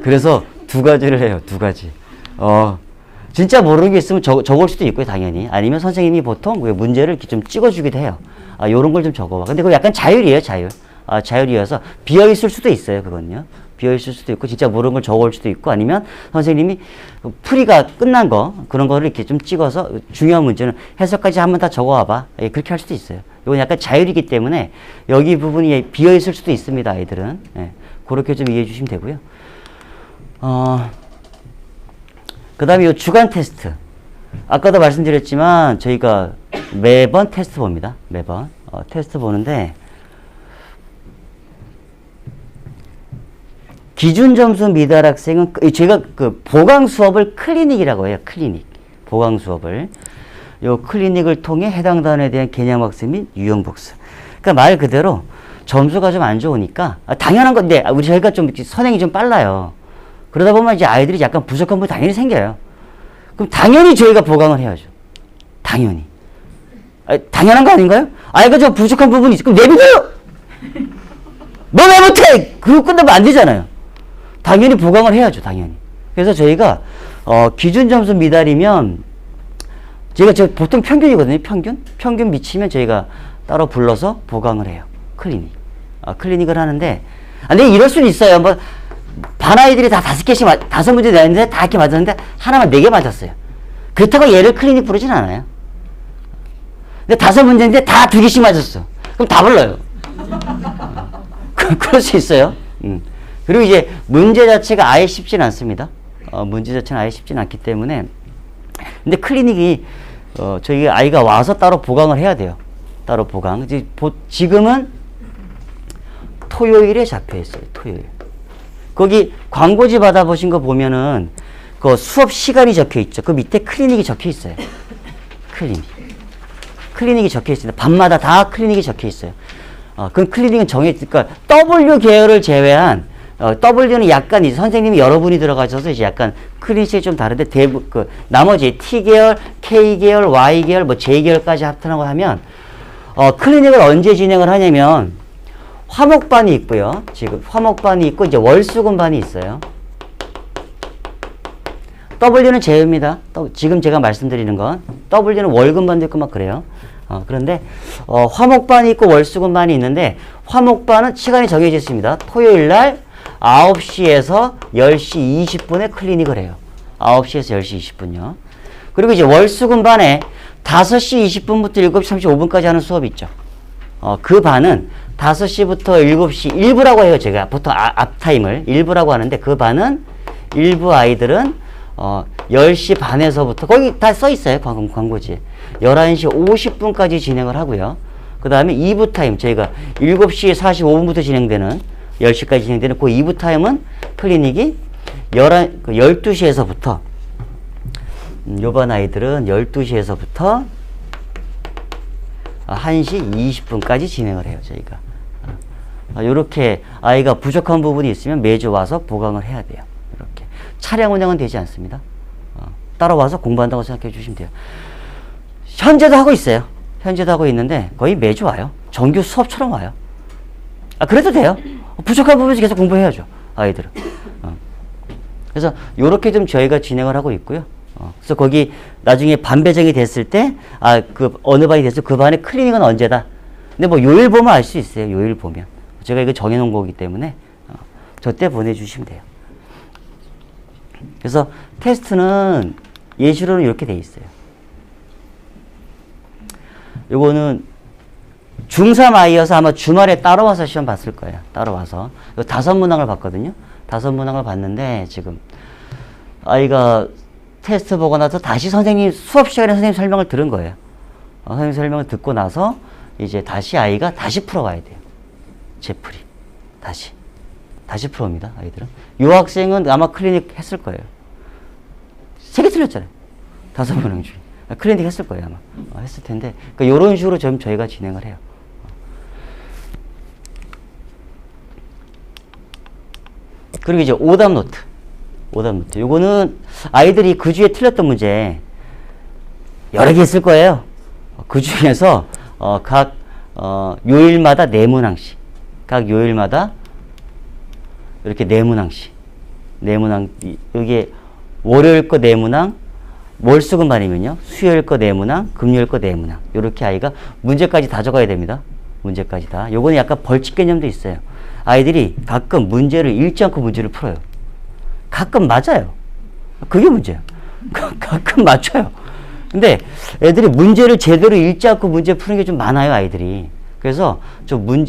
그래서 두 가지를 해요. 두 가지. 진짜 모르는 게 있으면 적을 수도 있고요, 당연히. 아니면 선생님이 보통 문제를 이렇게 좀 찍어주기도 해요. 요런 걸 좀 적어봐. 근데 그거 약간 자율이에요, 자율. 자율이어서 비어있을 수도 있어요, 그건요. 비어있을 수도 있고, 진짜 모르는 걸 적어올 수도 있고, 아니면 선생님이 풀이가 끝난 거, 그런 거를 이렇게 좀 찍어서 중요한 문제는 해석까지 한번 다 적어와봐. 예, 그렇게 할 수도 있어요. 이건 약간 자율이기 때문에 여기 부분이 비어있을 수도 있습니다, 아이들은. 예, 그렇게 좀 이해해 주시면 되고요. 그 다음에 이 주간 테스트. 아까도 말씀드렸지만 저희가 매번 테스트 봅니다. 매번. 테스트 보는데, 기준 점수 미달 학생은 제가 보강 수업을 클리닉이라고 해요. 클리닉. 보강 수업을. 요 클리닉을 통해 해당 단원에 대한 개념 학습 및 유형 복습. 그러니까 말 그대로 점수가 좀 안 좋으니까 당연한 건데 저희가 좀 선행이 좀 빨라요. 그러다 보면 이제 아이들이 약간 부족한 부분이 당연히 생겨요. 그럼 당연히 저희가 보강을 해야죠. 당연히. 당연한 거 아닌가요? 아이가 좀 부족한 부분이 있어. 그럼 내비둬요! 너 왜 못해! 그거 끝나면 안 되잖아요. 당연히 보강을 해야죠, 당연히. 그래서 저희가, 기준 점수 미달이면, 제가 보통 평균이거든요, 평균? 평균 미치면 저희가 따로 불러서 보강을 해요. 클리닉. 클리닉을 하는데, 근데 이럴 수는 있어요. 반 아이들이 다 5개씩, 5문제 내는데 다 이렇게 맞았는데, 하나만 4개 맞았어요. 그렇다고 얘를 클리닉 부르진 않아요. 근데 5문제인데 다 2개씩 맞았어. 그럼 다 불러요. 그럴 수 있어요. 그리고 이제 문제 자체가 아예 쉽진 않습니다. 문제 자체는 아예 쉽진 않기 때문에. 근데 클리닉이, 저희 아이가 와서 따로 보강을 해야 돼요. 따로 보강. 지금은 토요일에 잡혀 있어요. 토요일. 거기 광고지 받아보신 거 보면은 그 수업 시간이 적혀 있죠. 그 밑에 클리닉이 적혀 있어요. 클리닉이 적혀 있습니다. 밤마다 다 클리닉이 적혀 있어요. 그 클리닉은 그러니까 W 계열을 제외한, W는 약간 이제 선생님이 여러분이 들어가셔서 이제 약간 클리닉이 좀 다른데 나머지 T 계열, K 계열, Y 계열, J 계열까지 합산하고 하면, 클리닉을 언제 진행을 하냐면, 화목반이 있고요. 지금 화목반이 있고 이제 월수금반이 있어요. W는 제외입니다. 지금 제가 말씀드리는 건 W는 월금반도 있고 막 그래요. 그런데 화목반이 있고 월수금반이 있는데 화목반은 시간이 정해져 있습니다. 토요일 날 9시에서 10시 20분에 클리닉을 해요. 9시에서 10시 20분요. 그리고 이제 월수금반에 5시 20분부터 7시 35분까지 하는 수업이 있죠. 그 반은 5시부터 7시 일부라고 해요. 제가 보통 앞타임을 일부라고 하는데 그 반은 일부 아이들은 10시 반에서부터 거기 다 써 있어요. 광고지에 11시 50분까지 진행을 하고요. 그 다음에 2부 타임 저희가 7시 45분부터 진행되는 10시까지 진행되는 그 2부 타임은 클리닉이 12시에서부터 요반 아이들은 12시에서부터 1시 20분까지 진행을 해요. 저희가 이렇게 아이가 부족한 부분이 있으면 매주 와서 보강을 해야 돼요. 이렇게 차량 운영은 되지 않습니다. 따라와서 공부한다고 생각해 주시면 돼요. 현재도 하고 있어요. 현재도 하고 있는데 거의 매주 와요. 정규 수업처럼 와요. 그래도 돼요. 부족한 부분에서 계속 공부해야죠. 아이들은. 그래서 요렇게 좀 저희가 진행을 하고 있고요. 그래서 거기 나중에 반 배정이 됐을 때, 그 어느 반이 됐을 때 그 반의 클리닉은 언제다. 근데 뭐 요일 보면 알 수 있어요. 요일 보면. 제가 이거 정해놓은 거기 때문에 저 때 보내주시면 돼요. 그래서 테스트는 예시로는 이렇게 돼 있어요. 요거는 중3 아이여서 아마 주말에 따로 와서 시험 봤을 거예요. 따로 와서. 5문항을 봤거든요. 5문항을 봤는데 지금 아이가 테스트 보고 나서 다시 선생님 수업 시간에 선생님 설명을 들은 거예요. 선생님 설명을 듣고 나서 이제 다시 아이가 다시 풀어와야 돼요. 재풀이. 다시 풀어옵니다. 아이들은. 요 학생은 아마 클리닉 했을 거예요. 3개 틀렸잖아요. 5문항 중에. 클리닉 했을 거예요. 아마. 했을 텐데. 그러니까 요런 식으로 좀 저희가 진행을 해요. 그리고 이제 오답 노트. 요거는 아이들이 그 주에 틀렸던 문제 여러 개 있을 거예요. 그 중에서 각 요일마다 4문항씩. 각 요일마다 이렇게 4문항씩. 4문항. 여기에 월요일 거 4문항, 월수금반이면요. 수요일 거 4문항, 금요일 거 4문항. 요렇게 아이가 문제까지 다 적어야 됩니다. 문제까지 다. 요거는 약간 벌칙 개념도 있어요. 아이들이 가끔 문제를 읽지 않고 문제를 풀어요. 가끔 맞아요. 그게 문제예요. 가끔 맞춰요. 근데 애들이 문제를 제대로 읽지 않고 문제 푸는 게 좀 많아요, 아이들이. 그래서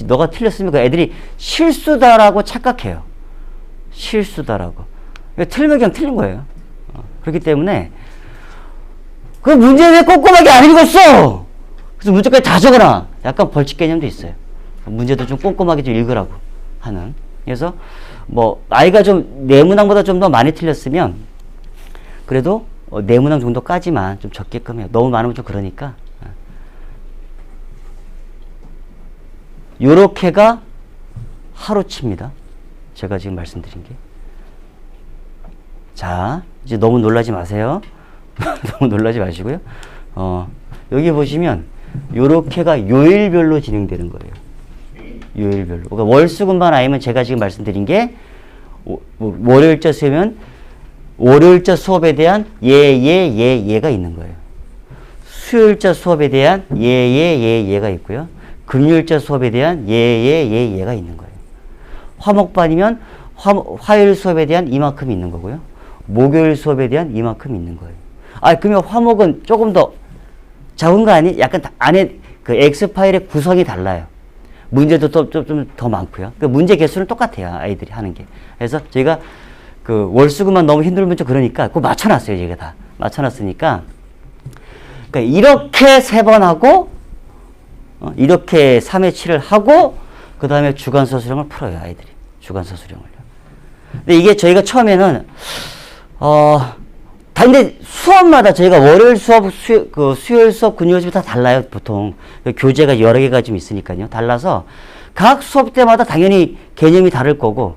너가 틀렸으면 그 애들이 실수다라고 착각해요. 실수다라고. 틀리면 그냥 틀린 거예요. 그렇기 때문에 그 문제 왜 꼼꼼하게 안 읽었어? 그래서 문제까지 다 적어놔. 약간 벌칙 개념도 있어요. 문제도 좀 꼼꼼하게 좀 읽으라고 하는. 그래서 뭐 아이가 좀 4문항보다 좀 더 많이 틀렸으면 그래도 4문항 정도까지만 좀 적게끔 해요. 너무 많으면 좀 그러니까. 요렇게가 하루치입니다. 제가 지금 말씀드린 게. 자, 이제 너무 놀라지 마세요. 너무 놀라지 마시고요. 여기 보시면 요렇게가 요일별로 진행되는 거예요. 요일별로. 그러니까 월수금반 아니면 제가 지금 말씀드린 게 월요일자 수업이면 월요일자 수업에 대한 얘가 있는 거예요. 수요일자 수업에 대한 얘가 있고요. 금요일자 수업에 대한 얘가 있는 거예요. 화목반이면 화요일 수업에 대한 이만큼 있는 거고요. 목요일 수업에 대한 이만큼 있는 거예요. 그러면 화목은 조금 더 적은 거 아니? 약간 안에 그 X파일의 구성이 달라요. 문제도 좀 더 많고요. 그 문제 개수는 똑같아요. 아이들이 하는 게. 그래서 저희가 그 월수금만 너무 힘들면 좀 그러니까 그거 맞춰놨어요. 저희가 다. 맞춰놨으니까. 그러니까 이렇게 3번 하고, 이렇게 3회 7을 하고, 그 다음에 주간서 수령을 풀어요. 아이들이. 주간서 수령을요. 근데 이게 저희가 처음에는, 근데 수업마다 저희가 월요일 수업, 수요일 수업, 금요일 수업 다 달라요, 보통. 교재가 여러 개가 좀 있으니까요. 달라서 각 수업 때마다 당연히 개념이 다를 거고,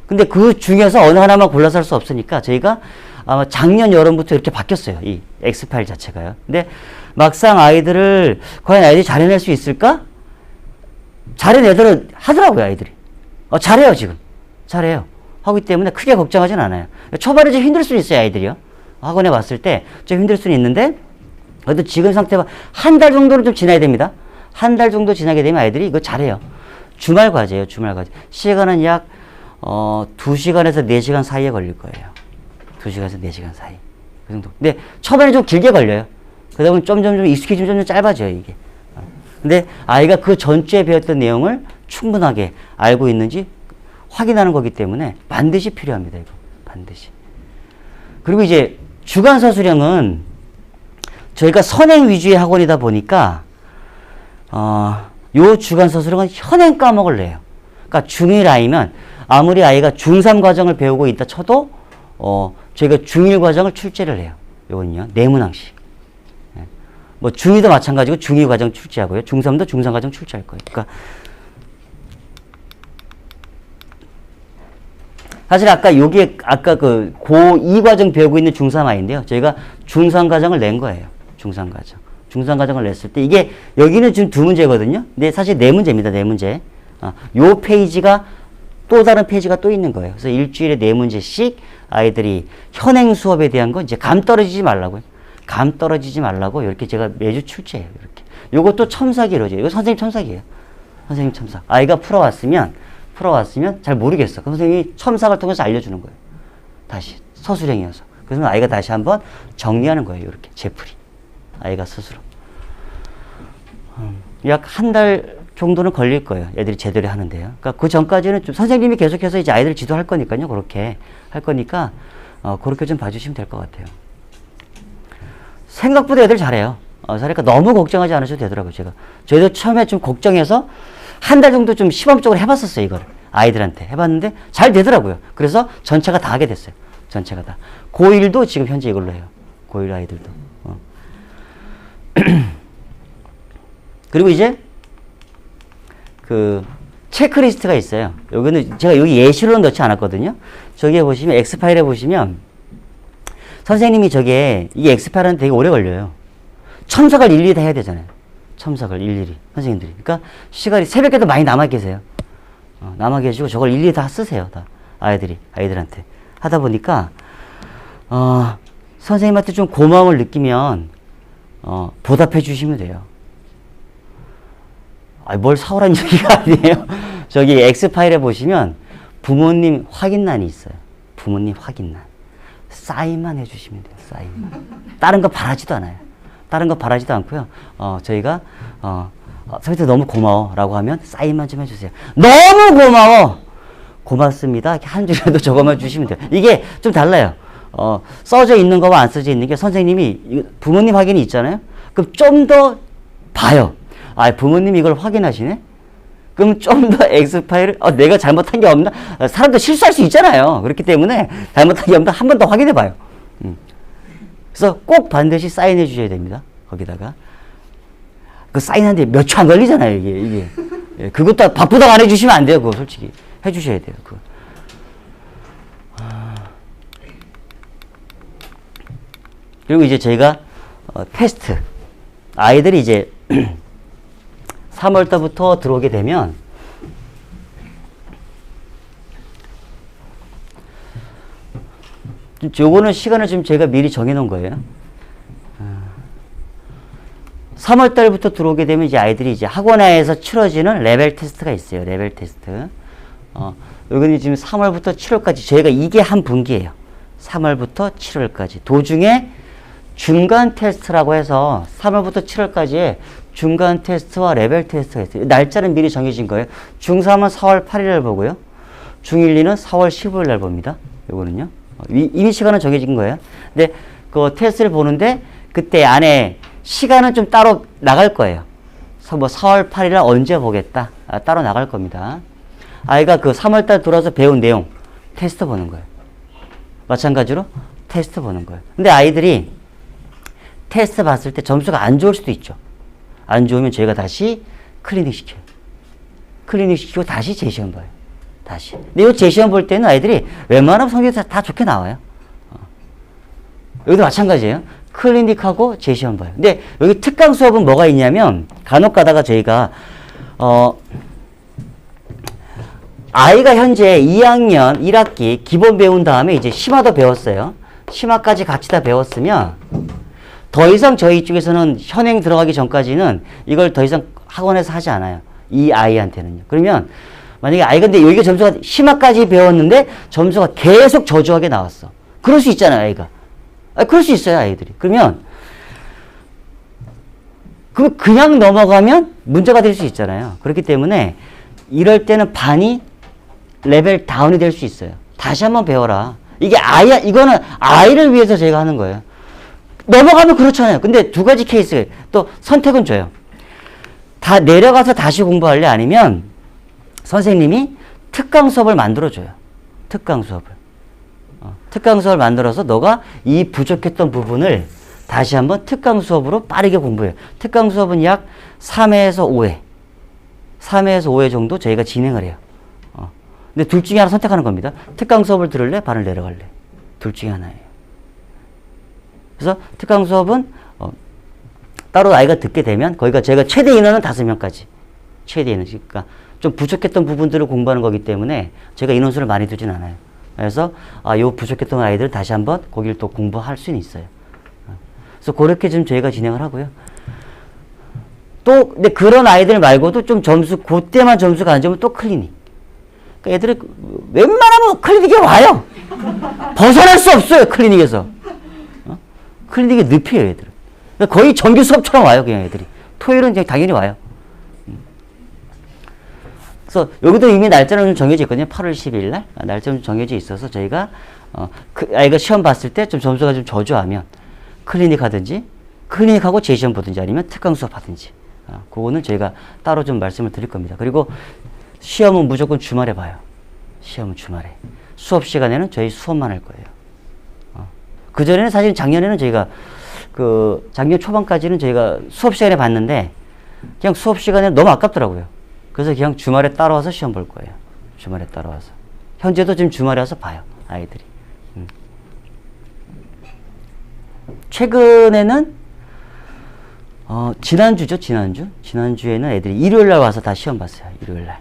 근데 그 중에서 어느 하나만 골라서 할 수 없으니까 저희가 아마 작년 여름부터 이렇게 바뀌었어요. 이 X파일 자체가요. 근데 막상 과연 아이들이 잘 해낼 수 있을까? 잘해내도록 하더라고요, 아이들이. 잘해요, 지금. 잘해요. 하기 때문에 크게 걱정하진 않아요. 초반에 좀 힘들 수 있어요, 아이들이요. 학원에 왔을 때 좀 힘들 수는 있는데, 그래도 지금 상태가 한 달 정도는 좀 지나야 됩니다. 한 달 정도 지나게 되면 아이들이 이거 잘해요. 주말 과제예요, 주말 과제. 시간은 약, 2시간에서 4시간 사이에 걸릴 거예요. 2시간에서 4시간 사이. 그 정도. 근데 초반에 좀 길게 걸려요. 그러다 보면 점점 익숙해지면 점점 짧아져요, 이게. 근데 아이가 그 전주에 배웠던 내용을 충분하게 알고 있는지 확인하는 거기 때문에 반드시 필요합니다, 이거. 반드시. 그리고 이제 주간 서술형은 저희가 선행 위주의 학원이다 보니까, 요 주간 서술형은 현행 과목을 내요. 그러니까 중1 아이면 아무리 아이가 중3 과정을 배우고 있다 쳐도, 저희가 중1 과정을 출제를 해요. 요건요. 내문항식. 뭐 중2도 마찬가지고 중2 과정 출제하고요. 중3도 중3 과정 출제할 거예요. 그러니까 사실 아까 요게 아까 그 고2 과정 배우고 있는 중3 아이인데요. 저희가 중3 과정을 낸 거예요. 중3 과정. 중3 과정을 냈을 때 이게 여기는 지금 2문제거든요. 근데 사실 4문제입니다. 4문제. 요 페이지가 또 다른 페이지가 또 있는 거예요. 그래서 일주일에 4문제씩 아이들이 현행 수업에 대한 거 이제 감 떨어지지 말라고요. 감 떨어지지 말라고 이렇게 제가 매주 출제해요. 이렇게. 요것도 첨삭이로죠. 이거 선생님 첨삭이에요. 선생님 첨삭. 아이가 풀어왔으면 잘 모르겠어. 그럼 선생님이 첨삭을 통해서 알려주는 거예요. 다시 서술형이어서. 그래서 아이가 다시 한번 정리하는 거예요. 이렇게 제풀이. 아이가 스스로. 약 한 달 정도는 걸릴 거예요. 애들이 제대로 하는데요. 그러니까 그 전까지는 좀 선생님이 계속해서 이제 아이들 지도할 거니까요. 그렇게 할 거니까 그렇게 좀 봐주시면 될 것 같아요. 생각보다 애들 잘해요. 그러니까 너무 걱정하지 않으셔도 되더라고요. 저희도 처음에 좀 걱정해서 한 달 정도 좀 시범적으로 해봤었어요. 이걸 아이들한테 해봤는데 잘 되더라고요. 그래서 전체가 다 하게 됐어요. 전체가 다. 고1도 지금 현재 이걸로 해요. 고1 아이들도. 그리고 이제 그 체크리스트가 있어요. 여기는 제가 여기 예시로는 넣지 않았거든요. 저기에 보시면 엑스파일에 보시면 선생님이 저게 이 엑스파일은 되게 오래 걸려요. 첨삭을 일일이 다 해야 되잖아요. 첨삭을 일일이 선생님들이. 그러니까 시간이 새벽에도 많이 남아 계세요. 남아 계시고 저걸 일일이 다 쓰세요. 다 아이들한테 하다 보니까 선생님한테 좀 고마움을 느끼면 보답해 주시면 돼요. 뭘 사오라는 얘기가 아니에요. 저기 엑스파일에 보시면 부모님 확인란이 있어요. 부모님 확인란. 사인만 해주시면 돼요. 사인만. 다른 거 바라지도 않아요. 다른 거 바라지도 않고요. 저희가 선생님 너무 고마워 라고 하면 사인만 좀 해주세요. 너무 고마워! 고맙습니다. 한 줄이라도 적어만 주시면 돼요. 이게 좀 달라요. 써져 있는 거와 안 써져 있는 게 선생님이 부모님 확인이 있잖아요. 그럼 좀 더 봐요. 부모님이 이걸 확인하시네? 그럼 좀 더 엑스파일을, 내가 잘못한 게 없나? 사람도 실수할 수 있잖아요. 그렇기 때문에 잘못한 게 없나? 한 번 더 확인해 봐요. 그래서 꼭 반드시 사인해 주셔야 됩니다. 거기다가. 그 사인하는데 몇 초 안 걸리잖아요, 이게. 예, 그것도 바쁘다고 안 해주시면 안 돼요, 그거 솔직히. 해주셔야 돼요, 그거. 그리고 이제 저희가, 테스트. 아이들이 이제 3월달부터 들어오게 되면 요거는 시간을 지금 제가 미리 정해 놓은 거예요. 3월달부터 들어오게 되면 이제 아이들이 이제 학원에서 치러지는 레벨 테스트가 있어요. 레벨 테스트. 여기는 지금 3월부터 7월까지 저희가 이게 한 분기예요. 3월부터 7월까지. 도중에 중간 테스트라고 해서 3월부터 7월까지의 중간 테스트와 레벨 테스트가 있어요. 날짜는 미리 정해진 거예요. 중3은 4월 8일 보고요. 중1, 2는 4월 15일 날 봅니다. 요거는요. 이미 시간은 정해진 거예요. 근데 그 테스트를 보는데 그때 안에 시간은 좀 따로 나갈 거예요. 뭐 4월 8일 날 언제 보겠다. 따로 나갈 겁니다. 아이가 그 3월달 들어와서 배운 내용 테스트 보는 거예요. 마찬가지로 테스트 보는 거예요. 근데 아이들이 테스트 봤을 때 점수가 안 좋을 수도 있죠. 안 좋으면 저희가 다시 클리닉 시켜요. 클리닉 시키고 다시 재시험 봐요. 다시. 근데 이 재시험 볼 때는 아이들이 웬만하면 성적이 다 좋게 나와요. 여기도 마찬가지예요. 클리닉하고 재시험 봐요. 근데 여기 특강 수업은 뭐가 있냐면 간혹 가다가 저희가 아이가 현재 2학년 1학기 기본 배운 다음에 이제 심화도 배웠어요. 심화까지 같이 다 배웠으면 더 이상 저희 쪽에서는 현행 들어가기 전까지는 이걸 더 이상 학원에서 하지 않아요. 이 아이한테는요. 그러면 만약에 아이가 근데 여기가 점수가 심화까지 배웠는데 점수가 계속 저조하게 나왔어. 그럴 수 있잖아요, 아이가. 그럴 수 있어요, 아이들이. 그러면 그냥 넘어가면 문제가 될 수 있잖아요. 그렇기 때문에 이럴 때는 반이 레벨 다운이 될 수 있어요. 다시 한번 배워라. 이게 이거는 아이를 위해서 제가 하는 거예요. 넘어가면 그렇잖아요. 근데 두 가지 케이스, 또 선택은 줘요. 다 내려가서 다시 공부할래? 아니면 선생님이 특강 수업을 만들어줘요. 특강 수업을. 특강 수업을 만들어서 너가 이 부족했던 부분을 다시 한번 특강 수업으로 빠르게 공부해요. 특강 수업은 약 3회에서 5회. 3회에서 5회 정도 저희가 진행을 해요. 근데 둘 중에 하나 선택하는 겁니다. 특강 수업을 들을래? 반을 내려갈래? 둘 중에 하나예요. 그래서 특강 수업은 따로 아이가 듣게 되면 거기가 저희가 최대 인원은 5명까지. 최대 인원. 그러니까 좀 부족했던 부분들을 공부하는 거기 때문에 제가 인원수를 많이 두진 않아요. 그래서 요 부족했던 아이들을 다시 한번 거기를 또 공부할 수는 있어요. 그래서 그렇게 좀 저희가 진행을 하고요. 또 근데 그런 아이들 말고도 좀 그때만 점수가 안 좋으면 또 클리닉. 그러니까 애들이 웬만하면 클리닉에 와요. 벗어날 수 없어요, 클리닉에서. 클리닉에 늪이에요, 애들은. 그러니까 거의 정규 수업처럼 와요, 그냥 애들이. 토요일은 그냥 당연히 와요. 그래서 여기도 이미 날짜는 좀 정해져 있거든요. 8월 12일 날. 날짜는 좀 정해져 있어서 저희가 그 아이가 시험 봤을 때 좀 점수가 좀 저조하면 클리닉 하든지, 클리닉하고 재시험 보든지 아니면 특강 수업 하든지. 그거는 저희가 따로 좀 말씀을 드릴 겁니다. 그리고 시험은 무조건 주말에 봐요. 시험은 주말에. 수업 시간에는 저희 수업만 할 거예요. 그전에는 사실 작년에는 저희가 작년 초반까지는 저희가 수업 시간에 봤는데 그냥 수업 시간에 너무 아깝더라고요. 그래서 그냥 주말에 따라와서 시험 볼 거예요. 주말에 따라와서. 현재도 지금 주말에 와서 봐요, 아이들이. 최근에는 지난주죠, 지난주에는 애들이 일요일날 와서 다 시험 봤어요. 일요일날.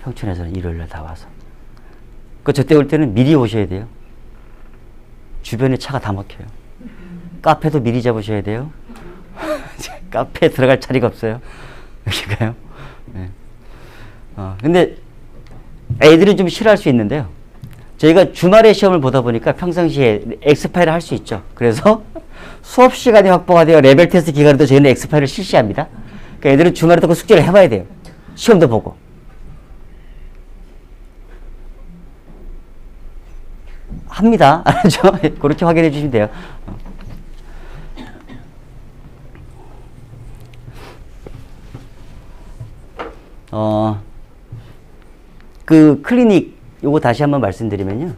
평촌에서는 일요일날 다 와서. 저때 올 때는 미리 오셔야 돼요. 주변에 차가 다 막혀요. 카페도 미리 잡으셔야 돼요. 카페에 들어갈 자리가 없어요. 여기가요. 네. 근데 애들은 좀 싫어할 수 있는데요. 저희가 주말에 시험을 보다 보니까 평상시에 엑스파일을 할 수 있죠. 그래서 수업 시간이 확보가 되어 레벨 테스트 기간에도 저희는 엑스파일을 실시합니다. 그러니까 애들은 주말에도 그 숙제를 해봐야 돼요. 시험도 보고. 합니다. 알죠? 그렇게 확인해 주시면 돼요. 그 클리닉 요거 다시 한번 말씀드리면요.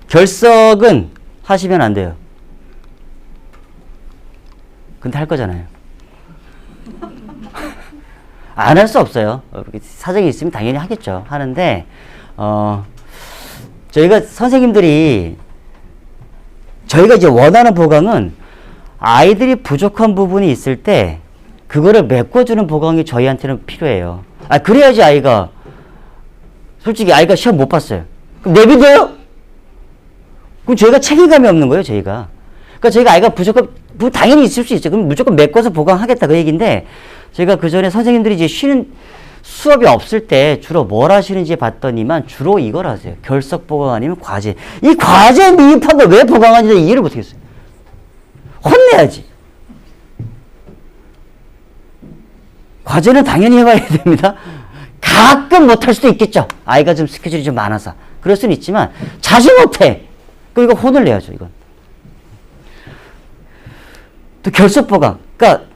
결석은 하시면 안 돼요. 근데 할 거잖아요. 안 할 수 없어요. 사정이 있으면 당연히 하겠죠. 하는데 저희가 선생님들이 저희가 이제 원하는 보강은 아이들이 부족한 부분이 있을 때 그거를 메꿔주는 보강이 저희한테는 필요해요. 그래야지 아이가 솔직히 아이가 시험 못 봤어요. 그럼 내비둬요? 그럼 저희가 책임감이 없는 거예요, 저희가. 그러니까 저희가 아이가 부족한 부분 당연히 있을 수 있죠. 그럼 무조건 메꿔서 보강하겠다 그 얘기인데 제가 그 전에 선생님들이 이제 쉬는 수업이 없을 때 주로 뭘 하시는지 봤더니만 주로 이걸 하세요. 결석 보강 아니면 과제. 이 과제 미흡한 걸 왜 보강하는지 이해를 못하겠어요. 혼내야지. 과제는 당연히 해봐야 됩니다. 가끔 못할 수도 있겠죠. 아이가 좀 스케줄이 좀 많아서. 그럴 수는 있지만 자주 못해. 그럼 이거 혼을 내야죠, 이건. 또 결석 보강. 그러니까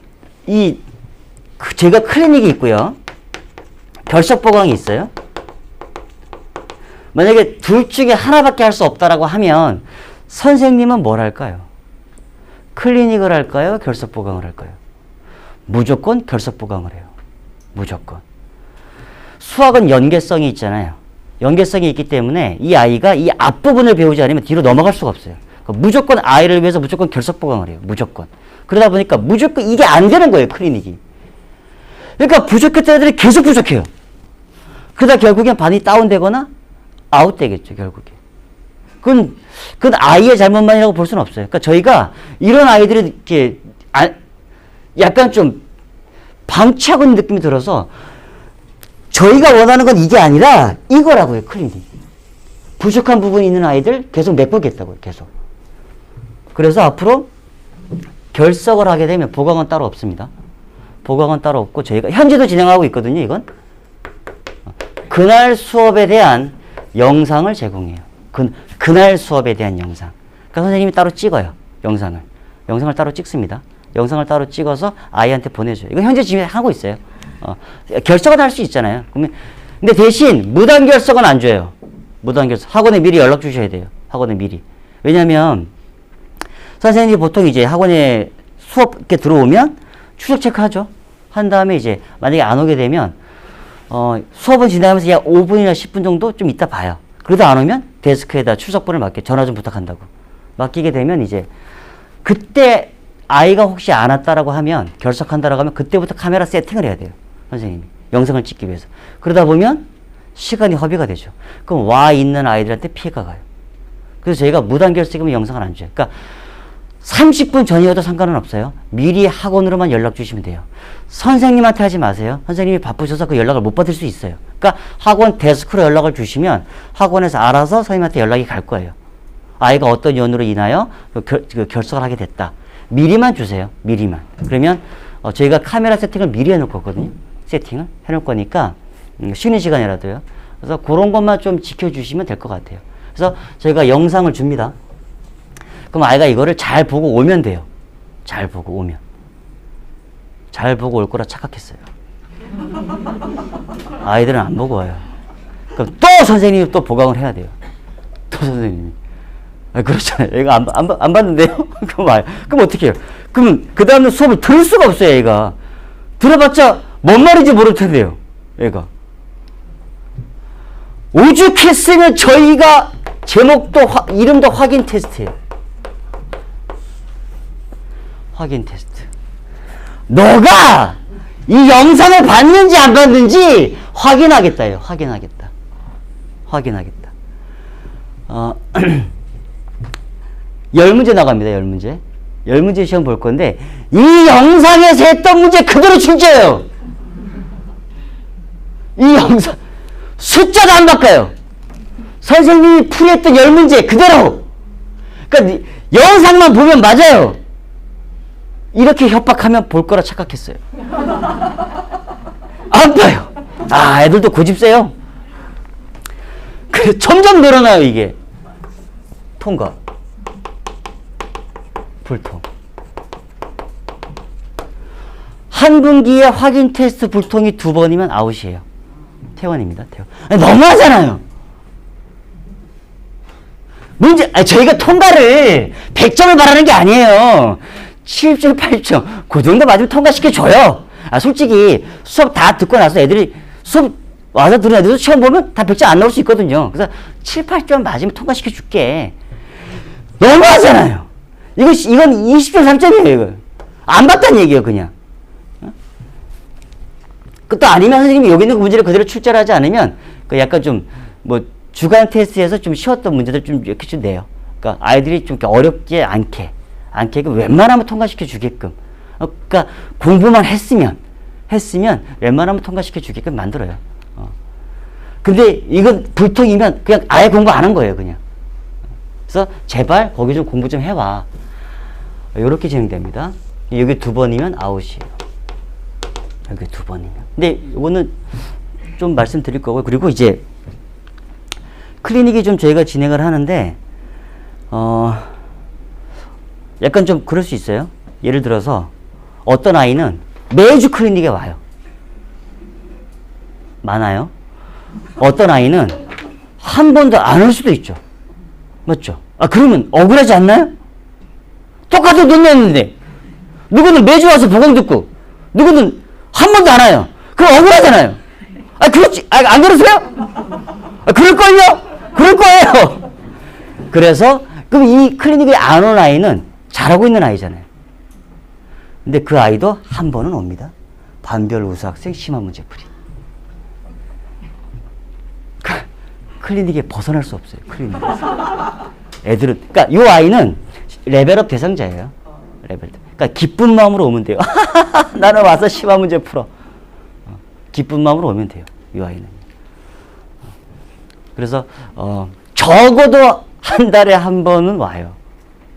제가 클리닉이 있고요. 결석 보강이 있어요. 만약에 둘 중에 하나밖에 할 수 없다라고 하면 선생님은 뭘 할까요? 클리닉을 할까요? 결석 보강을 할까요? 무조건 결석 보강을 해요. 무조건. 수학은 연계성이 있잖아요. 연계성이 있기 때문에 이 아이가 이 앞부분을 배우지 않으면 뒤로 넘어갈 수가 없어요. 그러니까 무조건 아이를 위해서 무조건 결석 보강을 해요. 무조건. 그러다 보니까 무조건 이게 안 되는 거예요. 클리닉이. 그러니까 부족했던 애들이 계속 부족해요. 그러다 결국엔 반이 다운되거나 아웃되겠죠. 결국에. 그건 아이의 잘못만이라고 볼 수는 없어요. 그러니까 저희가 이런 아이들이 이렇게 약간 좀 방치하고 있는 느낌이 들어서 저희가 원하는 건 이게 아니라 이거라고요. 클리닉. 부족한 부분이 있는 아이들 계속 메꾸겠다고요. 계속. 그래서 앞으로 결석을 하게 되면 보강은 따로 없습니다. 보강은 따로 없고 저희가 현재도 진행하고 있거든요. 이건 그날 수업에 대한 영상을 제공해요. 그날 수업에 대한 영상. 그러니까 선생님이 따로 찍어요. 영상을 따로 찍습니다. 영상을 따로 찍어서 아이한테 보내줘요. 이거 현재 지금 하고 있어요. 결석은 할 수 있잖아요. 근데 대신 무단 결석은 안 줘요. 무단 결석. 학원에 미리 연락 주셔야 돼요. 학원에 미리. 왜냐면 선생님이 보통 이제 학원에 수업 이렇게 들어오면 추적 체크하죠. 한 다음에 이제 만약에 안 오게 되면 수업은 지나면서 약 5분이나 10분 정도 좀 이따 봐요. 그러다 안 오면 데스크에다 출석본을 전화 좀 부탁한다고. 맡기게 되면 이제 그때 아이가 혹시 안 왔다라고 하면 결석한다라고 하면 그때부터 카메라 세팅을 해야 돼요. 선생님이. 영상을 찍기 위해서. 그러다 보면 시간이 허비가 되죠. 그럼 와 있는 아이들한테 피해가 가요. 그래서 저희가 무단 결석이면 영상을 안 줘요. 그러니까 30분 전이어도 상관은 없어요. 미리 학원으로만 연락 주시면 돼요. 선생님한테 하지 마세요. 선생님이 바쁘셔서 그 연락을 못 받을 수 있어요. 그러니까 학원 데스크로 연락을 주시면 학원에서 알아서 선생님한테 연락이 갈 거예요. 아이가 어떤 연으로 인하여 결석을 하게 됐다. 미리만 주세요. 미리만. 그러면 저희가 카메라 세팅을 미리 해놓을 거거든요. 세팅을 해놓을 거니까 쉬는 시간이라도요. 그래서 그런 것만 좀 지켜주시면 될 것 같아요. 그래서 저희가 영상을 줍니다. 그럼 아이가 이거를 잘 보고 오면 돼요. 잘 보고 오면. 잘 보고 올 거라 착각했어요. 아이들은 안 보고 와요. 그럼 또 선생님이 또 보강을 해야 돼요. 또 선생님이. 그렇잖아요. 얘가 안 봤는데요? 그럼 어떻게 해요? 그럼 그 다음에 수업을 들을 수가 없어요, 얘가. 들어봤자 뭔 말인지 모를 텐데요, 얘가. 오죽했으면 저희가 제목도 이름도 확인 테스트예요. 확인 테스트. 너가 이 영상을 봤는지 안 봤는지 확인하겠다요. 확인하겠다. 10문제 나갑니다. 10문제. 10문제 시험 볼 건데 이 영상에서 했던 문제 그대로 출제해요. 이 영상 숫자도 안 바꿔요. 선생님이 풀이했던 10문제 그대로. 그러니까 영상만 보면 맞아요. 이렇게 협박하면 볼 거라 착각했어요. 안 봐요. 애들도 고집세요. 그래서 점점 늘어나요, 이게. 통과. 불통. 한 분기에 확인 테스트 불통이 2번이면 아웃이에요. 퇴원입니다. 퇴원. 너무하잖아요. 문제, 저희가 통과를 100점을 바라는 게 아니에요. 7점, 8점. 그 정도 맞으면 통과시켜줘요. 솔직히 수업 다 듣고 나서 애들이 수업 와서 들은 애들도 시험 보면 다 100점 안 나올 수 있거든요. 그래서 7, 8점 맞으면 통과시켜줄게. 너무하잖아요. 이건 20점 3점이에요, 이거. 안 봤다는 얘기예요, 그냥. 또 아니면 선생님이 여기 있는 그 문제를 그대로 출제를 하지 않으면 그 약간 좀 주간 테스트에서 좀 쉬웠던 문제들 좀 이렇게 좀 내요. 그러니까 아이들이 좀 이렇게 어렵지 않게 웬만하면 통과시켜 주게끔. 그러니까 공부만 했으면 웬만하면 통과시켜 주게끔 만들어요. 근데 이건 불통이면 그냥 아예 공부 안 한 거예요, 그냥. 그래서 제발 거기 좀 공부 좀 해와. 이렇게 진행됩니다. 여기 2번이면 아웃이에요. 여기 2번이면. 근데 이거는 좀 말씀드릴 거고요. 그리고 이제 클리닉이 좀 저희가 진행을 하는데 약간 좀 그럴 수 있어요. 예를 들어서 어떤 아이는 매주 클리닉에 와요. 많아요. 어떤 아이는 한 번도 안 올 수도 있죠. 맞죠? 그러면 억울하지 않나요? 똑같은 돈 냈는데 누구는 매주 와서 보강 듣고 누구는 한 번도 안 와요. 그럼 억울하잖아요. 그렇지. 안 그러세요? 그럴걸요? 그럴 거예요. 그래서 그럼 이 클리닉에 안 온 아이는 잘하고 있는 아이잖아요. 근데 그 아이도 한 번은 옵니다. 반별 우수 학생 심한 문제풀이. 클리닉에 벗어날 수 없어요. 클리닉에서. 애들은, 그러니까 이 아이는 레벨업 대상자예요. 레벨업. 그러니까 기쁜 마음으로 오면 돼요. 나는 와서 심한 문제 풀어. 기쁜 마음으로 오면 돼요. 이 아이는. 그래서 적어도 한 달에 한 번은 와요.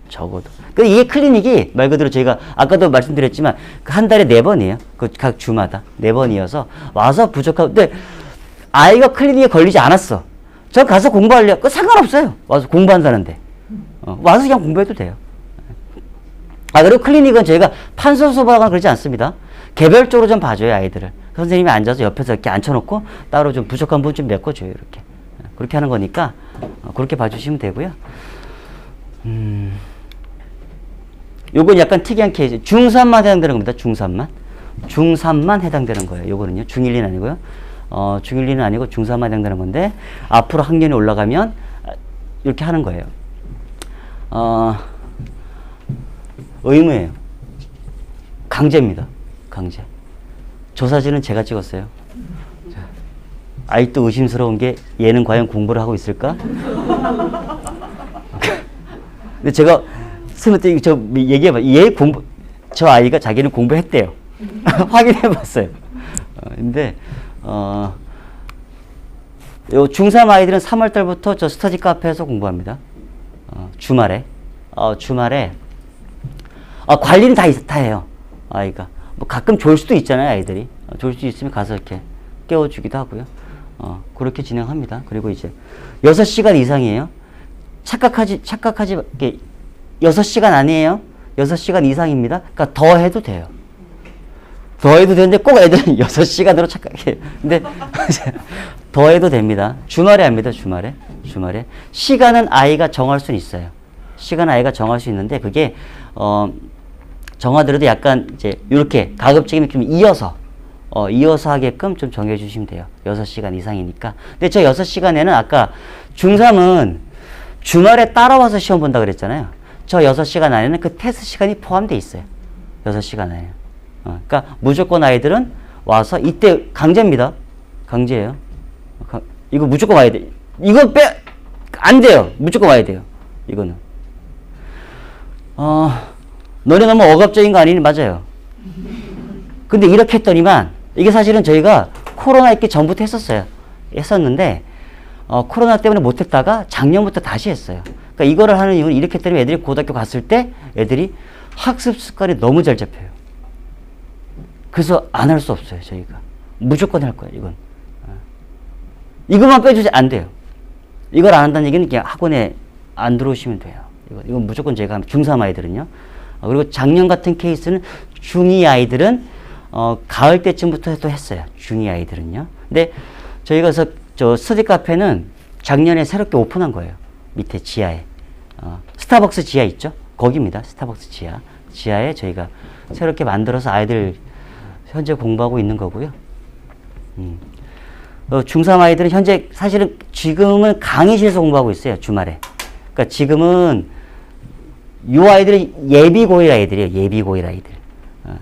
적어도. 그러니까 이게 클리닉이 말 그대로 저희가 아까도 말씀드렸지만 한 달에 4번이에요. 그 각 주마다 4번이어서 와서 부족하고. 근데 아이가 클리닉에 걸리지 않았어. 저 가서 공부할래요? 그 상관없어요. 와서 공부한다는데. 와서 그냥 공부해도 돼요. 그리고 클리닉은 저희가 판서소방을 그러지 않습니다. 개별적으로 좀 봐줘요, 아이들을. 선생님이 앉아서 옆에서 이렇게 앉혀놓고 따로 좀 부족한 부분 좀 메꿔줘요, 이렇게. 그렇게 하는 거니까 그렇게 봐주시면 되고요. 요건 약간 특이한 케이스. 중3만 해당되는 겁니다. 중3만. 중3만 해당되는 거예요. 요거는요. 중1, 2는 아니고요. 중1, 2는 아니고 중3만 해당되는 건데 앞으로 학년이 올라가면 이렇게 하는 거예요. 의무예요. 강제입니다. 강제. 저 사진은 제가 찍었어요. 아직도 의심스러운 게 얘는 과연 공부를 하고 있을까? 근데 제가 스님한테 저 얘기해봐. 저 아이가 자기는 공부했대요. 확인해봤어요. 근데 요 중3 아이들은 3월달부터 저 스터디 카페에서 공부합니다. 주말에 관리는 다 해요. 아이가 뭐 가끔 졸 수도 있잖아요. 아이들이 졸 수 있으면 가서 이렇게 깨워주기도 하고요. 그렇게 진행합니다. 그리고 이제 6시간 이상이에요. 착각하지 6시간 아니에요. 6시간 이상입니다. 그러니까 더 해도 돼요. 더 해도 되는데 꼭 애들은 6시간으로 착각해요. 근데 더 해도 됩니다. 주말에 합니다. 주말에. 시간은 아이가 정할 수는 있어요. 시간 아이가 정할 수 있는데 그게 정하더라도 약간 이제 이렇게 가급적이면 좀 이어서 하게끔 좀 정해 주시면 돼요. 6시간 이상이니까. 근데 저 6시간에는 아까 중3은 주말에 따라와서 시험 본다 그랬잖아요. 저 6시간 안에는 그 테스트 시간이 포함되어 있어요. 6시간 안에. 그러니까 무조건 아이들은 와서 이때 강제입니다. 강제예요. 이거 무조건 와야 돼. 이거 안 돼요. 무조건 와야 돼요. 이거는. 너네 너무 억압적인 거 아니니? 맞아요. 근데 이렇게 했더니만 이게 사실은 저희가 코로나 있기 전부터 했었는데 코로나 때문에 못했다가 작년부터 다시 했어요. 그러니까 이거를 하는 이유는 이렇게 때문에 애들이 고등학교 갔을 때 애들이 학습 습관이 너무 잘 잡혀요. 그래서 안 할 수 없어요. 저희가 무조건 할 거예요. 이건 이것만 빼주지 안 돼요. 이걸 안 한다는 얘기는 그냥 학원에 안 들어오시면 돼요. 이건 무조건 제가 중3 아이들은요. 그리고 작년 같은 케이스는 중2 아이들은 가을 때쯤부터 또 했어요. 중2 아이들은요. 근데 저희가 저 스터디 카페는 작년에 새롭게 오픈한 거예요. 밑에 지하에. 스타벅스 지하 있죠? 거기입니다. 스타벅스 지하에 저희가 새롭게 만들어서 아이들 현재 공부하고 있는 거고요. 중3 아이들은 현재 사실은 지금은 강의실에서 공부하고 있어요. 주말에. 그러니까 지금은 이 아이들은 예비고1 아이들이에요. 예비고1 아이들.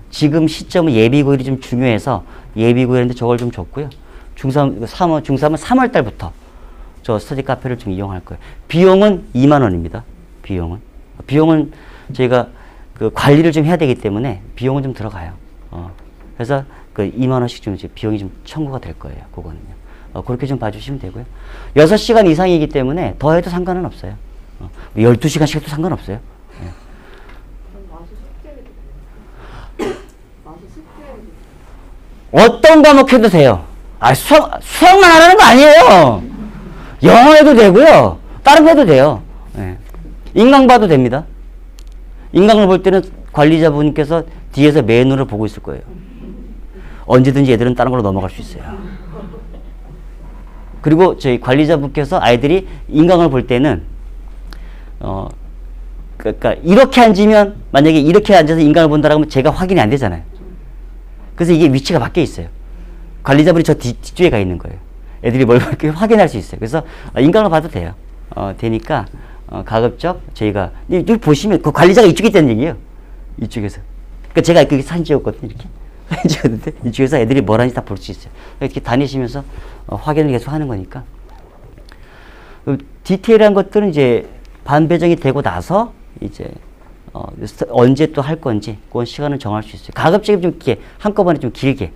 지금 시점은 예비고1이 좀 중요해서 예비고1인데 저걸 좀 줬고요. 중3은 3월 달부터 저 스터디 카페를 좀 이용할 거예요. 비용은 2만 원입니다. 비용은 저희가 그 관리를 좀 해야 되기 때문에 비용은 좀 들어가요. 그래서 그 2만 원씩 좀 이제 비용이 좀 청구가 될 거예요. 그거는요. 그렇게 좀 봐주시면 되고요. 6시간 이상이기 때문에 더 해도 상관은 없어요. 12시간씩 해도 상관없어요. 네. 어떤 과목 해도 돼요. 수학만 안 하는 거 아니에요. 영어 해도 되고요. 다른 거 해도 돼요. 네. 인강 봐도 됩니다. 인강을 볼 때는 관리자분께서 뒤에서 메뉴를 보고 있을 거예요. 언제든지 애들은 다른 걸로 넘어갈 수 있어요. 그리고 저희 관리자분께서 아이들이 인강을 볼 때는 그러니까 이렇게 앉으면 만약에 이렇게 앉아서 인강을 본다라고 하면 제가 확인이 안 되잖아요. 그래서 이게 위치가 바뀌어 있어요. 관리자분이 저 뒤쪽에 가 있는 거예요. 애들이 뭘 이렇게 확인할 수 있어요. 그래서 인강을 봐도 돼요. 되니까 가급적 저희가 여기 보시면 그 관리자가 이쪽에 있다는 얘기예요. 이쪽에서. 그러니까 제가 그 사진 찍었거든요. 이렇게 사진 찍었는데 이쪽에서 애들이 뭘 하는지 다 볼 수 있어요. 이렇게 다니시면서 확인을 계속 하는 거니까. 디테일한 것들은 이제 반배정이 되고 나서 이제 언제 또 할 건지 그건 시간을 정할 수 있어요. 가급적이면 좀 이렇게 한꺼번에 좀 길게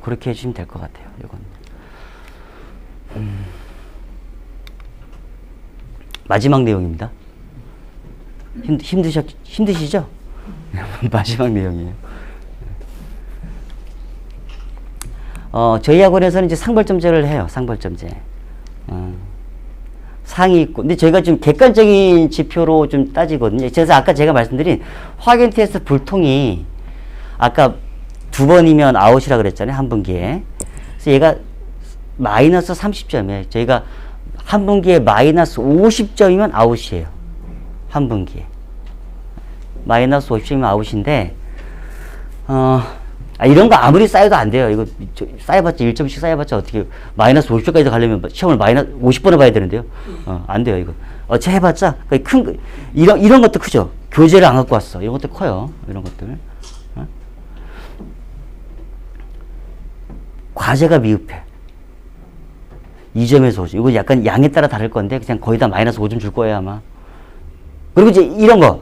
그렇게 해주시면 될 것 같아요. 이건. 마지막 내용입니다. 힘드시죠? 마지막 내용이에요. 저희 학원에서는 이제 상벌점제를 해요. 상벌점제. 상이 있고. 근데 저희가 좀 객관적인 지표로 좀 따지거든요. 그래서 아까 제가 말씀드린 확인 테스트 불통이 아까 2번이면 아웃이라 그랬잖아요. 한 분기에. 그래서 얘가 마이너스 30점이에요. 저희가 한 분기에 마이너스 50점이면 아웃이에요. 한 분기에. 마이너스 50점이면 아웃인데, 이런 거 아무리 쌓여도 안 돼요. 이거 쌓여봤자 1점씩 쌓여봤자 어떻게 마이너스 50점까지 가려면 시험을 마이너스 50번을 봐야 되는데요. 안 돼요, 이거. 어째 해봤자 큰 거, 이런 것도 크죠. 교재를 안 갖고 왔어. 이런 것도 커요. 이런 것들. 과제가 미흡해. 2점에서 5점. 이거 약간 양에 따라 다를 건데 그냥 거의 다 마이너스 5점 줄 거예요, 아마. 그리고 이제 이런 거.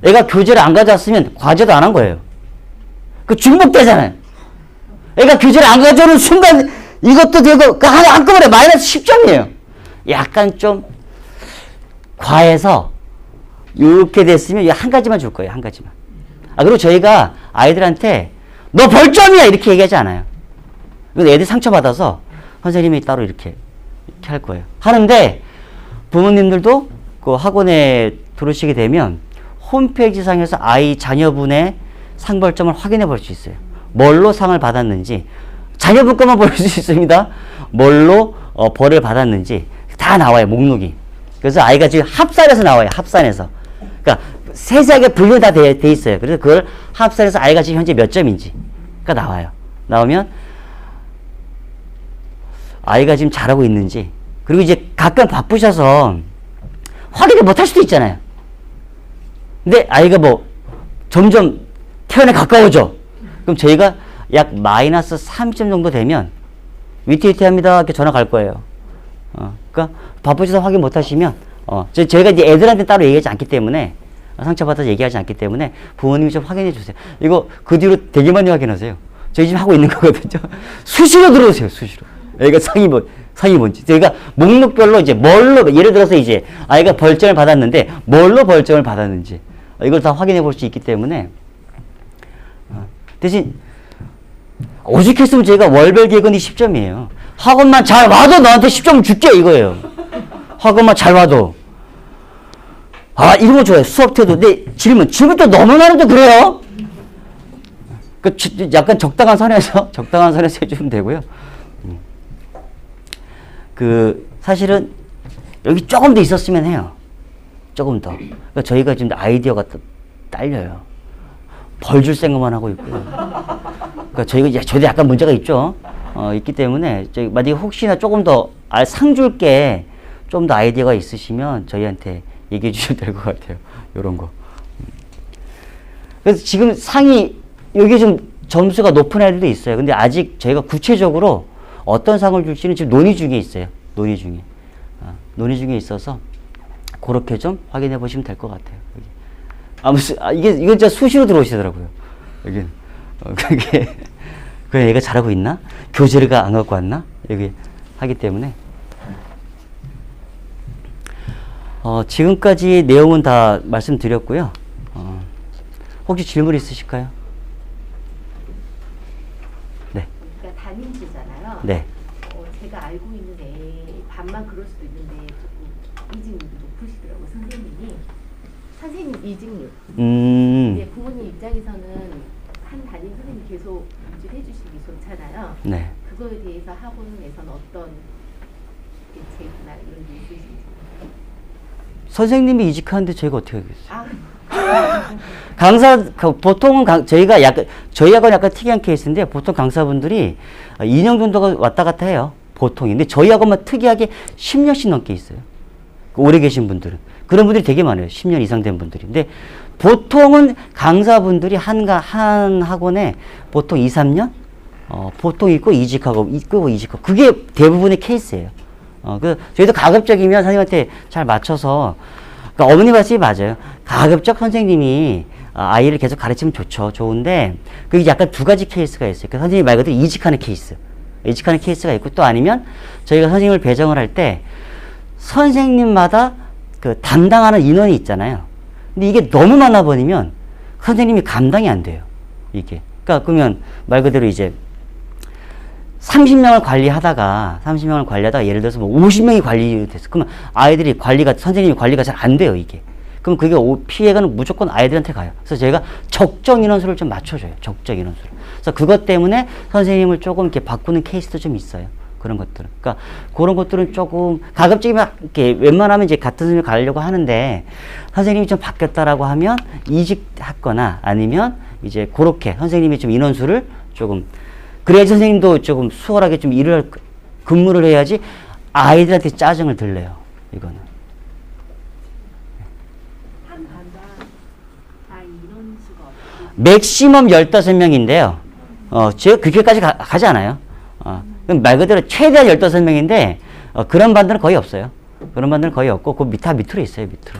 애가 교재를 안 가져왔으면 과제도 안 한 거예요. 그 중복되잖아요. 애가 교재를 안 가져오는 순간 이것도 되고 한꺼번에 마이너스 10점이에요. 약간 좀 과해서 이렇게 됐으면 한 가지만 줄 거예요. 한 가지만. 그리고 저희가 아이들한테 너 벌점이야 이렇게 얘기하지 않아요. 이건 애들 상처받아서 선생님이 따로 이렇게 할 거예요. 하는데 부모님들도 그 학원에 들어오시게 되면 홈페이지 상에서 자녀분의 상벌점을 확인해 볼 수 있어요. 뭘로 상을 받았는지 자녀분 것만 볼 수 있습니다. 뭘로 벌을 받았는지 다 나와요. 목록이. 그래서 아이가 지금 합산해서 나와요. 합산해서. 그러니까 세세하게 분류 다 돼 있어요. 그래서 그걸 합산해서 아이가 지금 현재 몇 점인지가 나와요. 나오면 아이가 지금 잘하고 있는지, 그리고 이제 가끔 바쁘셔서 확인을 못 할 수도 있잖아요. 근데 아이가 뭐 점점 퇴원에 가까워져. 그럼 저희가 약 마이너스 30점 정도 되면 위태위태합니다 이렇게 전화 갈 거예요. 그러니까 바쁘셔서 확인 못 하시면 저희가 이제 애들한테 따로 얘기하지 않기 때문에, 상처받아서 얘기하지 않기 때문에 부모님이 좀 확인해 주세요. 이거 그 뒤로 되게 많이 확인하세요. 저희 지금 하고 있는 거거든요. 수시로 들어오세요. 수시로. 애가 상이 뭔지. 저희가 목록별로 이제 뭘로, 예를 들어서 이제 아이가 벌점을 받았는데 뭘로 벌점을 받았는지 이걸 다 확인해 볼 수 있기 때문에, 대신 오죽했으면 저희가 월별 개근이 10점이에요. 학원만 잘 와도 너한테 10점 줄게 이거예요. 학원만 잘 와도. 이런 거 좋아요. 수업 태도. 근데 질문도 너무 많은데 그래요? 약간 적당한 선에서 해주면 되고요. 사실은 여기 조금 더 있었으면 해요. 조금 더. 그러니까 저희가 지금 아이디어가 딸려요. 벌 줄 생각만 하고 있고요. 그러니까 저희도 약간 문제가 있죠. 있기 때문에 만약에 혹시나 조금 더 상 줄게 좀 더 아이디어가 있으시면 저희한테 얘기해 주시면 될 것 같아요. 요런 거. 그래서 지금 상이 여기 좀 점수가 높은 애들도 있어요. 근데 아직 저희가 구체적으로 어떤 상을 줄지는 지금 논의 중에 있어요. 논의 중에 있어서 그렇게 좀 확인해 보시면 될 것 같아요. 이건 진짜 수시로 들어오시더라고요. 여기 그게 얘가 잘하고 있나? 교재를 안 갖고 왔나? 여기 하기 때문에. 지금까지 내용은 다 말씀드렸고요. 혹시 질문 있으실까요? 네. 그러니까 담임지잖아요. 네. 제가 알고 있는 애 반만 그럴 수도 있는데 조금 이직률이 높으시더라고요. 선생님 이직률. 근데 부모님 입장에서는 한 담임 선생님 계속 유지해 주시기 좋잖아요. 네. 그거에 대해서 학원에서는 어떤 대책이나 이런 게 있으신지. 선생님이 이직하는데 저희가 어떻게 하겠어요? 보통은 저희가 저희 학원 약간 특이한 케이스인데, 보통 강사분들이 2년 정도가 왔다 갔다 해요. 보통이. 근데 저희 학원만 특이하게 10년씩 넘게 있어요. 오래 계신 분들은. 그런 분들이 되게 많아요. 10년 이상 된 분들이. 근데 보통은 강사분들이 한 학원에 보통 2, 3년? 보통 있고 이직하고 이직하고. 그게 대부분의 케이스예요. 저희도 가급적이면 선생님한테 잘 맞춰서, 그러니까 어머니 말씀이 맞아요. 가급적 선생님이 아이를 계속 가르치면 좋죠. 좋은데, 그게 약간 두 가지 케이스가 있어요. 그러니까 선생님 말 그대로 이직하는 케이스. 이직하는 케이스가 있고, 또 아니면 저희가 선생님을 배정을 할 때 선생님마다 그 담당하는 인원이 있잖아요. 근데 이게 너무 많아 버리면 선생님이 감당이 안 돼요. 이게. 그러니까 그러면 말 그대로 이제 30명을 관리하다가 예를 들어서 뭐 50명이 관리됐어. 그러면 선생님이 관리가 잘 안 돼요, 이게. 그럼 그게 피해가는 무조건 아이들한테 가요. 그래서 저희가 적정 인원수를 좀 맞춰줘요. 적정 인원수를. 그래서 그것 때문에 선생님을 조금 이렇게 바꾸는 케이스도 좀 있어요. 그런 것들은. 그러니까 그런 것들은 조금 가급적이면 이렇게 웬만하면 이제 같은 선생님을 가려고 하는데 선생님이 좀 바뀌었다라고 하면 이직하거나 아니면 이제 그렇게 선생님이 좀 인원수를 조금 그래야지 선생님도 조금 수월하게 좀 근무를 해야지 아이들한테 짜증을 들래요. 이거는. 맥시멈 15명인데요. 제가 그렇게까지 가지 않아요. 그럼 말 그대로 최대한 15명인데, 그런 반들은 거의 없어요. 그런 반들은 거의 없고, 밑으로 있어요, 밑으로.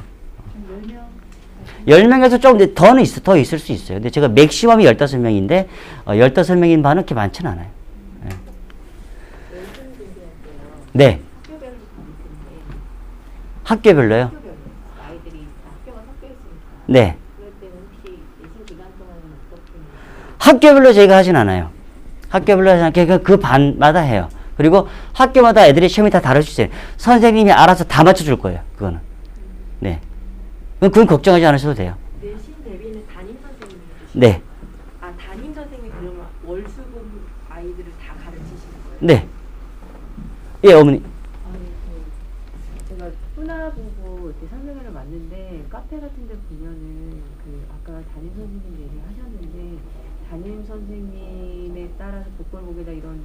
10명에서 조금 더 있을 수 있어요. 근데 제가 맥시멈이 15명인데, 15명인 반은 그렇게 많지는 않아요. 네. 학교별로요? 아이들이 학교가 섞여 있으니까. 네. 그럴 때는 혹시 예술 기간 동안은 어떻게? 학교별로 저희가 하진 않아요. 학교별로 하지 않고 그 반마다 해요. 그리고 학교마다 애들의 시험이 다 다를 수 있어요. 선생님이 알아서 다 맞춰줄 거예요. 그거는. 네. 그건 걱정하지 않으셔도 돼요. 내신 대비는 담임 선생님이 해주시나요? 네. 아, 담임 선생님이 그러면 월수금 아이들을 다 가르치시는 거예요? 네. 예, 어머니. 아니, 제가 훈화 보고 이렇게 설명회를 왔는데 카페 같은 데 보면은 아까 담임 선생님 얘기하셨는데 담임 선생님에 따라서 복벌복에다 이런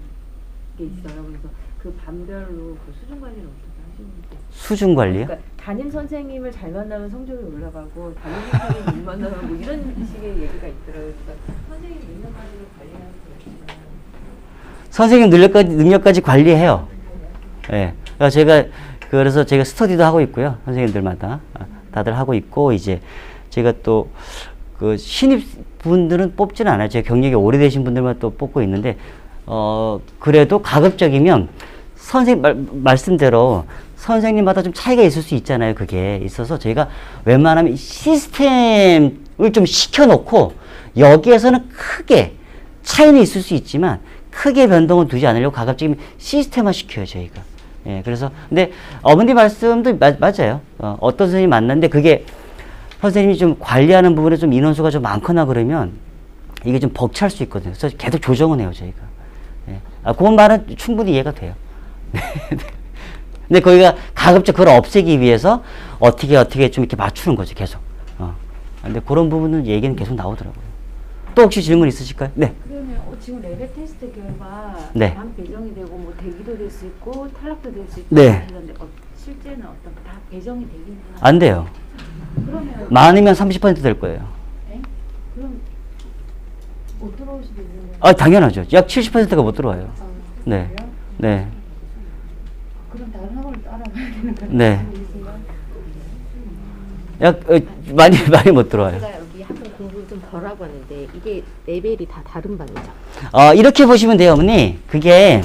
게 있어요. 그래서 그 반별로 그 수준 관리를 어떻게 하시는지. 수준 관리요? 그러니까 담임 선생님을 잘 만나면 성적이 올라가고 담임 선생님 못 만나면 뭐 이런 식의 얘기가 있더라고요. 그러니까 선생님 능력까지를 관리하는 게 선생님 능력까지 관리해요. 예. 그래서 제가 스터디도 하고 있고요. 선생님들마다. 다들 하고 있고, 이제 제가 또 그 신입 분들은 뽑지는 않아요. 제가 경력이 오래되신 분들만 또 뽑고 있는데, 그래도 가급적이면 말씀대로 선생님마다 좀 차이가 있을 수 있잖아요. 그게 있어서 저희가 웬만하면 시스템을 좀 시켜놓고 여기에서는 크게 차이는 있을 수 있지만 크게 변동은 두지 않으려고 가급적이면 시스템화 시켜요, 저희가. 예, 그래서 근데 어머니 말씀도 맞아요. 어떤 선생님 만났는데 그게 선생님이 좀 관리하는 부분에 좀 인원수가 좀 많거나 그러면 이게 좀 벅찰 수 있거든요. 그래서 계속 조정은 해요, 저희가. 예. 그건 말은 충분히 이해가 돼요. 근데 거기가 가급적 그걸 없애기 위해서 어떻게 좀 이렇게 맞추는 거죠, 계속. 근데 그런 부분은 얘기는 계속 나오더라고요. 또 혹시 질문 있으실까요? 네. 그러면 지금 레벨 테스트 결과 네. 반 배정이 되고 뭐 대기도 될 수 있고 탈락도 될 수 있고 네. 그런데 실제는 어떤 다 배정이 되긴 하나요? 안 돼요. 그러면 많으면 30% 될 거예요. 그럼 못 들어올 수도 있는 거예요? 당연하죠. 약 70%가 못 들어와요. 네. 그래요? 네. 그럼 다른 학원을 따라가야 되는 거예요? 네. 많이 못 들어와요. 제가 여기 학원 공부 좀 덜 하고 왔는데 이게 레벨이 다 다른 반이죠? 이렇게 보시면 돼요, 어머니. 그게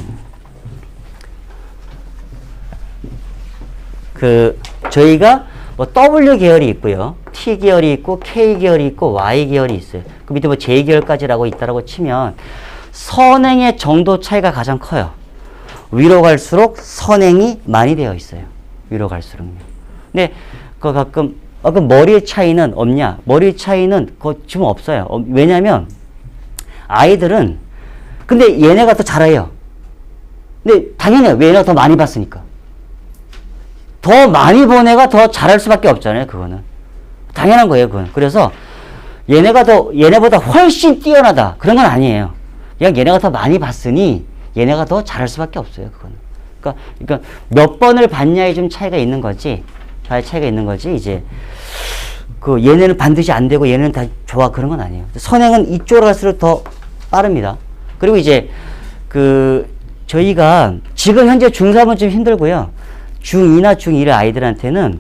저희가 뭐 W 계열이 있고요, T 계열이 있고, K 계열이 있고, Y 계열이 있어요. 그 밑에 뭐 J 계열까지라고 있다라고 치면 선행의 정도 차이가 가장 커요. 위로 갈수록 선행이 많이 되어 있어요. 위로 갈수록요. 근데 그 가끔 그럼 머리의 차이는 없냐? 머리의 차이는 지금 없어요. 왜냐면 아이들은 근데 얘네가 더 잘해요. 근데 당연해요. 왜 얘네가 더 많이 봤으니까. 더 많이 본 애가 더 잘할 수밖에 없잖아요. 그거는 당연한 거예요. 그건. 그래서 얘네보다 훨씬 뛰어나다 그런 건 아니에요. 그냥 얘네가 더 많이 봤으니 얘네가 더 잘할 수밖에 없어요. 그거는. 그러니까 몇 번을 봤냐에 좀 차이가 있는 거지. 좌의 차이가 있는 거지, 이제. 그, 얘네는 반드시 안 되고 얘네는 다 좋아. 그런 건 아니에요. 선행은 이쪽으로 갈수록 더 빠릅니다. 그리고 이제, 저희가 지금 현재 중3은 좀 힘들고요. 중2나 중1의 아이들한테는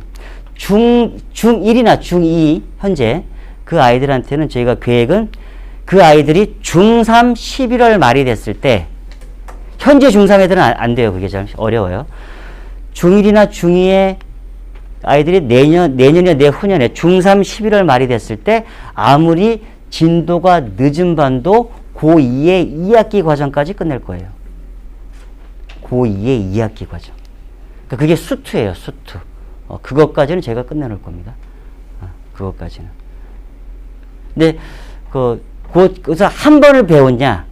중1이나 중2 현재 그 아이들한테는 저희가 계획은 그 아이들이 중3 11월 말이 됐을 때 현재 중3 애들은 안 돼요. 그게 좀 어려워요. 중1이나 중2의 아이들이 내년이나 내후년에 중3 11월 말이 됐을 때 아무리 진도가 늦은 반도 고2의 2학기 과정까지 끝낼 거예요. 고2의 2학기 과정. 그러니까 그게 수투예요, 수투. 그것까지는 제가 끝내놓을 겁니다. 그것까지는. 근데, 그래서 한 번을 배웠냐,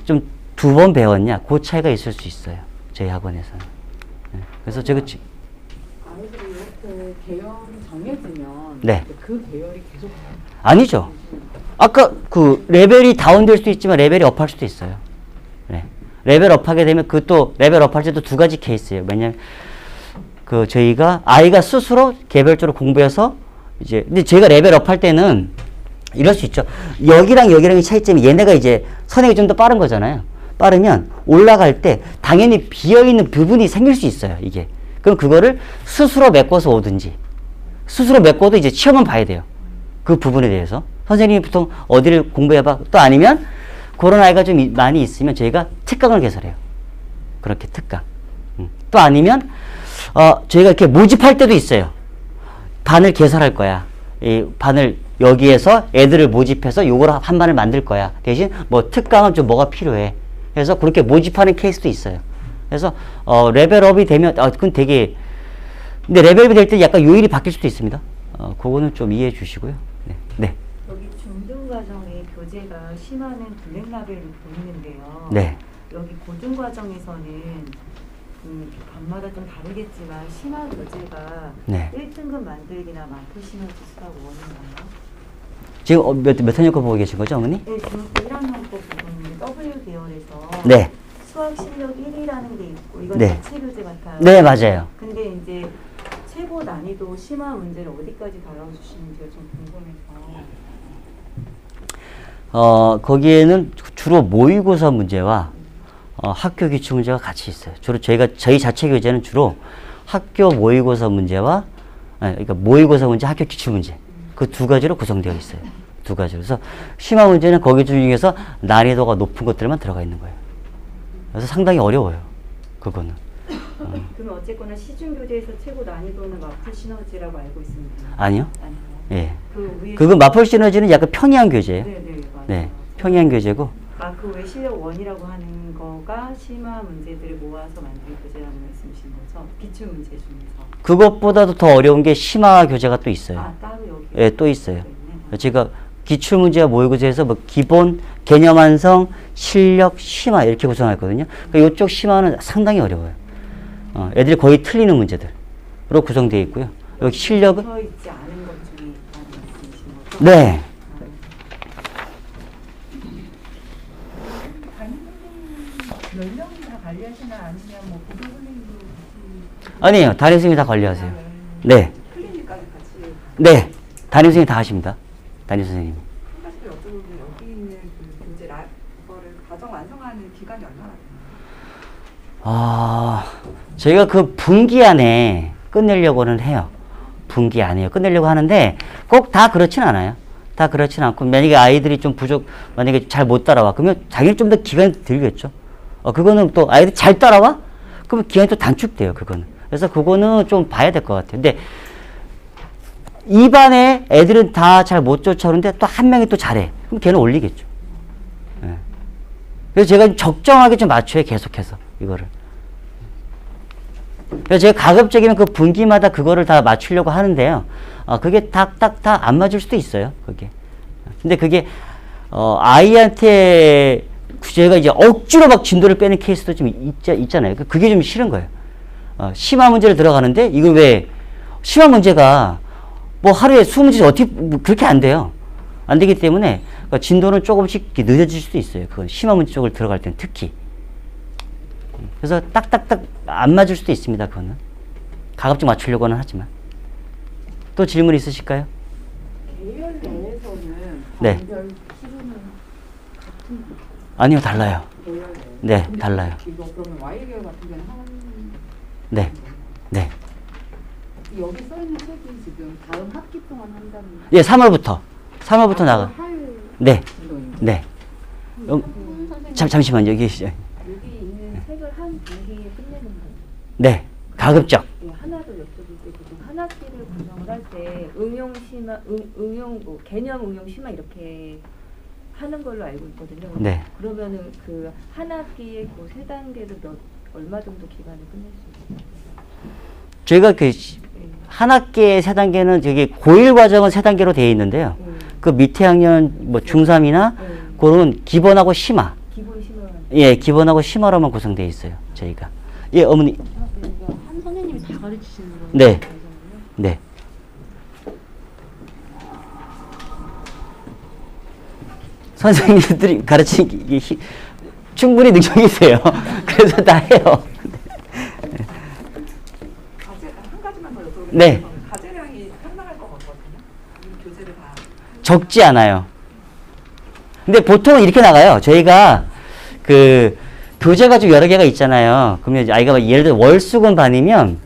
좀 두 번 배웠냐, 그 차이가 있을 수 있어요. 저희 학원에서는. 그래서 제가, 아이들이 이렇게 계열이 정해지면 네. 그 계열이 계속 아니죠. 아까 그 레벨이 다운될 수도 있지만 레벨이 업할 수도 있어요. 네. 레벨 업하게 되면 그것도 레벨 업할 때도 두 가지 케이스예요. 왜냐면 저희가 아이가 스스로 개별적으로 공부해서 이제 근데 제가 레벨 업할 때는 이럴 수 있죠. 여기랑 여기랑의 차이점이 얘네가 이제 선행이 좀 더 빠른 거잖아요. 빠르면 올라갈 때 당연히 비어있는 부분이 생길 수 있어요. 이게. 그럼 그거를 스스로 메꿔서 오든지 스스로 메꿔도 이제 시험은 봐야 돼요. 그 부분에 대해서. 선생님이 보통 어디를 공부해봐. 또 아니면 그런 아이가 좀 많이 있으면 저희가 특강을 개설해요. 그렇게 특강. 또 아니면 저희가 이렇게 모집할 때도 있어요. 반을 개설할 거야. 이 반을 여기에서 애들을 모집해서 요걸 한 반을 만들 거야. 대신 뭐 특강은 좀 뭐가 필요해. 그래서 그렇게 모집하는 케이스도 있어요. 그래서 레벨업이 되면 그건 되게 근데 레벨업이 될 때 약간 요일이 바뀔 수도 있습니다. 그거는 좀 이해해 주시고요. 네. 네. 여기 중등과정의 교재가 심화는 블랙라벨로 보이는데요. 네. 여기 고등과정에서는 반마다 좀 다르겠지만 심화 교재가 네. 1등급 만들기나 마크 시너지수라고 원인가요? 지금 몇 학년 거 보고 계신 거죠, 어머니? 네, 중학교 1학년 거 보면 W 계열에서 네. 수학 실력 1이라는 게 있고 이건 네. 자체 교재 같아요. 네, 맞아요. 근데 이제 최고 난이도 심화 문제를 어디까지 다뤄주시는지가 좀 궁금해서. 거기에는 주로 모의고사 문제와 학교 기출 문제가 같이 있어요. 주로 저희 자체 교재는 주로 학교 모의고사 문제와 그러니까 모의고사 문제, 학교 기출 문제 그 두 가지로 구성되어 있어요. 두 가지로. 그래서 심화 문제는 거기 중에서 난이도가 높은 것들만 들어가 있는 거예요. 그래서 상당히 어려워요. 그거는. 그럼 어쨌거나 시중 교재에서 최고 난이도는 마플 시너지라고 알고 있습니다. 아니요. 아니요. 예. 그 위에 그건 마플 시너지는 약간 평이한 교재예요. 네네 맞아요. 네. 평이한 교재고. 그 외 실력 원이라고 하는 거가 심화 문제들을 모아서 만든 교재라는 말씀이신 거죠? 기출 문제 중에서. 그것보다도 더 어려운 게 심화 교재가 또 있어요. 따로 여기. 예, 또 있어요. 있네. 제가 기출 문제와 모의고사에서 뭐 기본, 개념 완성, 실력, 심화 이렇게 구성했거든요. 그러니까 이쪽 심화는 상당히 어려워요. 애들이 거의 틀리는 문제들로 구성되어 있고요. 여기 실력은 붙어 있지 않은 것 중에 있다는 말씀이신 거죠? 네. 연령이 다 관리하시나 아니면 뭐 보조 선생님도 아니에요. 담임 선생님이 다 관리하세요. 네. 클리닉까지 같이 네. 담임 선생님이 다 하십니다. 담임 선생님이. 사실 여쭤보면 여기 있는 그 교재 그거를 과정 완성하는 기간이 얼마나 되나요? 저희가 그 분기 안에 끝내려고는 해요. 분기 안에요. 끝내려고 하는데 꼭 다 그렇진 않아요. 다 그렇진 않고 만약에 아이들이 좀 만약에 잘 못 따라와 그러면 당연히 좀 더 기간이 들겠죠. 그거는 또 아이들이 잘 따라와? 그러면 기간이 또 단축돼요. 그거는. 그래서 그거는 좀 봐야 될 것 같아요. 근데 이 반에 애들은 다 잘 못 쫓아오는데 또 한 명이 또 잘해. 그럼 걔는 올리겠죠. 네. 그래서 제가 적정하게 좀 맞춰요. 계속해서 이거를. 그래서 제가 가급적이면 그 분기마다 그거를 다 맞추려고 하는데요. 그게 딱딱 다 안 맞을 수도 있어요. 그게. 근데 그게 아이한테 제가 이제 억지로 막 진도를 빼는 케이스도 좀 있잖아요. 그게 좀 싫은 거예요. 심화 문제를 들어가는데 이거 왜 심화 문제가 뭐 하루에 20문제 어떻게 그렇게 안 돼요. 안 되기 때문에 진도는 조금씩 늦어질 수도 있어요. 그건 심화 문제 쪽을 들어갈 때는 특히. 그래서 딱딱딱 안 맞을 수도 있습니다. 그거는. 가급적 맞추려고는 하지만. 또 질문 있으실까요? 계열 내에서는 네. 반별 실험은 같은 아니요, 달라요. 계열 내. 네, 근데 달라요. 이거 그러면 Y 계열 같은 경우는 한 네. 네. 여기 써 있는 책이 지금 다음 학기 동안 한다는 예, 3월부터 나가. 할 네. 운동입니다. 네. 손 선생님 잠시만요. 여기 여기 있는 책을 한 분기에 끝내는 거예요. 네. 가급적. 예, 하나 더 여쭤볼 때 보통 한 학기를 구성을 할 때 응용 심화, 응용 뭐 개념 응용 심화 이렇게 하는 걸로 알고 있거든요. 네. 그러면은 그 한 학기에 그 세 단계를 얼마 정도 기간에 끝낼 수 있어요? 저희가 그 예. 한 학기의 세 단계는 저기 고1 과정은 세 단계로 되어 있는데요. 그 밑에 학년 뭐 중3이나 그런 기본하고 심화. 기본 심화. 예, 기본하고 심화로만 구성되어 있어요. 저희가. 예, 어머니. 그러니까 한 선생님이 다 가르치시는 거예요? 네. 네. 선생님들이 가르치기 충분히 능력이 있어요. 그래서 다 해요. 한 가지만 더 여쭤보겠습니다. 네. 과제량이 상당할 것 같거든요. 이 교재를 다. 적지 않아요. 근데 보통은 이렇게 나가요. 저희가 그 교재가 좀 여러 개가 있잖아요. 그러면 이제 아이가 예를 들어 월수금 반이면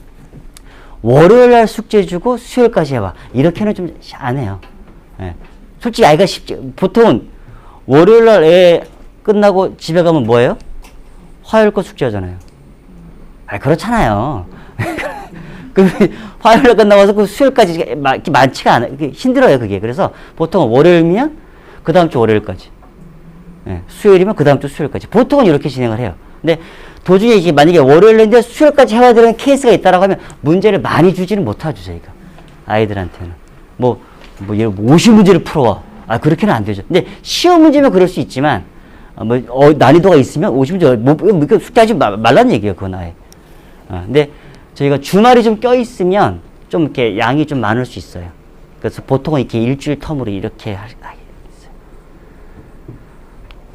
월요일 날 숙제 주고 수요일까지 해봐. 이렇게는 좀 안 해요. 예. 솔직히 아이가 쉽지, 보통은 월요일 날 애 끝나고 집에 가면 뭐예요? 화요일 거 숙제 하잖아요. 아, 그렇잖아요. 그 화요일 날 끝나고 그 수요일까지 많지가 않아요. 힘들어요, 그게. 그래서 보통 월요일이면 그 다음 주 월요일까지. 예, 수요일이면 그 다음 주 수요일까지. 보통은 이렇게 진행을 해요. 근데 도중에 이게 만약에 월요일인데 수요일까지 해야 되는 케이스가 있다라고 하면 문제를 많이 주지는 못하죠, 저희가. 아이들한테는. 예를 50문제를 풀어와. 아, 그렇게는 안 되죠. 근데 시험 문제면 그럴 수 있지만, 난이도가 있으면 50문제, 숙제하지 말라는 얘기예요, 그건 아예. 근데 저희가 주말이 좀 껴있으면 좀 이렇게 양이 좀 많을 수 있어요. 그래서 보통은 이렇게 일주일 텀으로 이렇게 하게 있어요.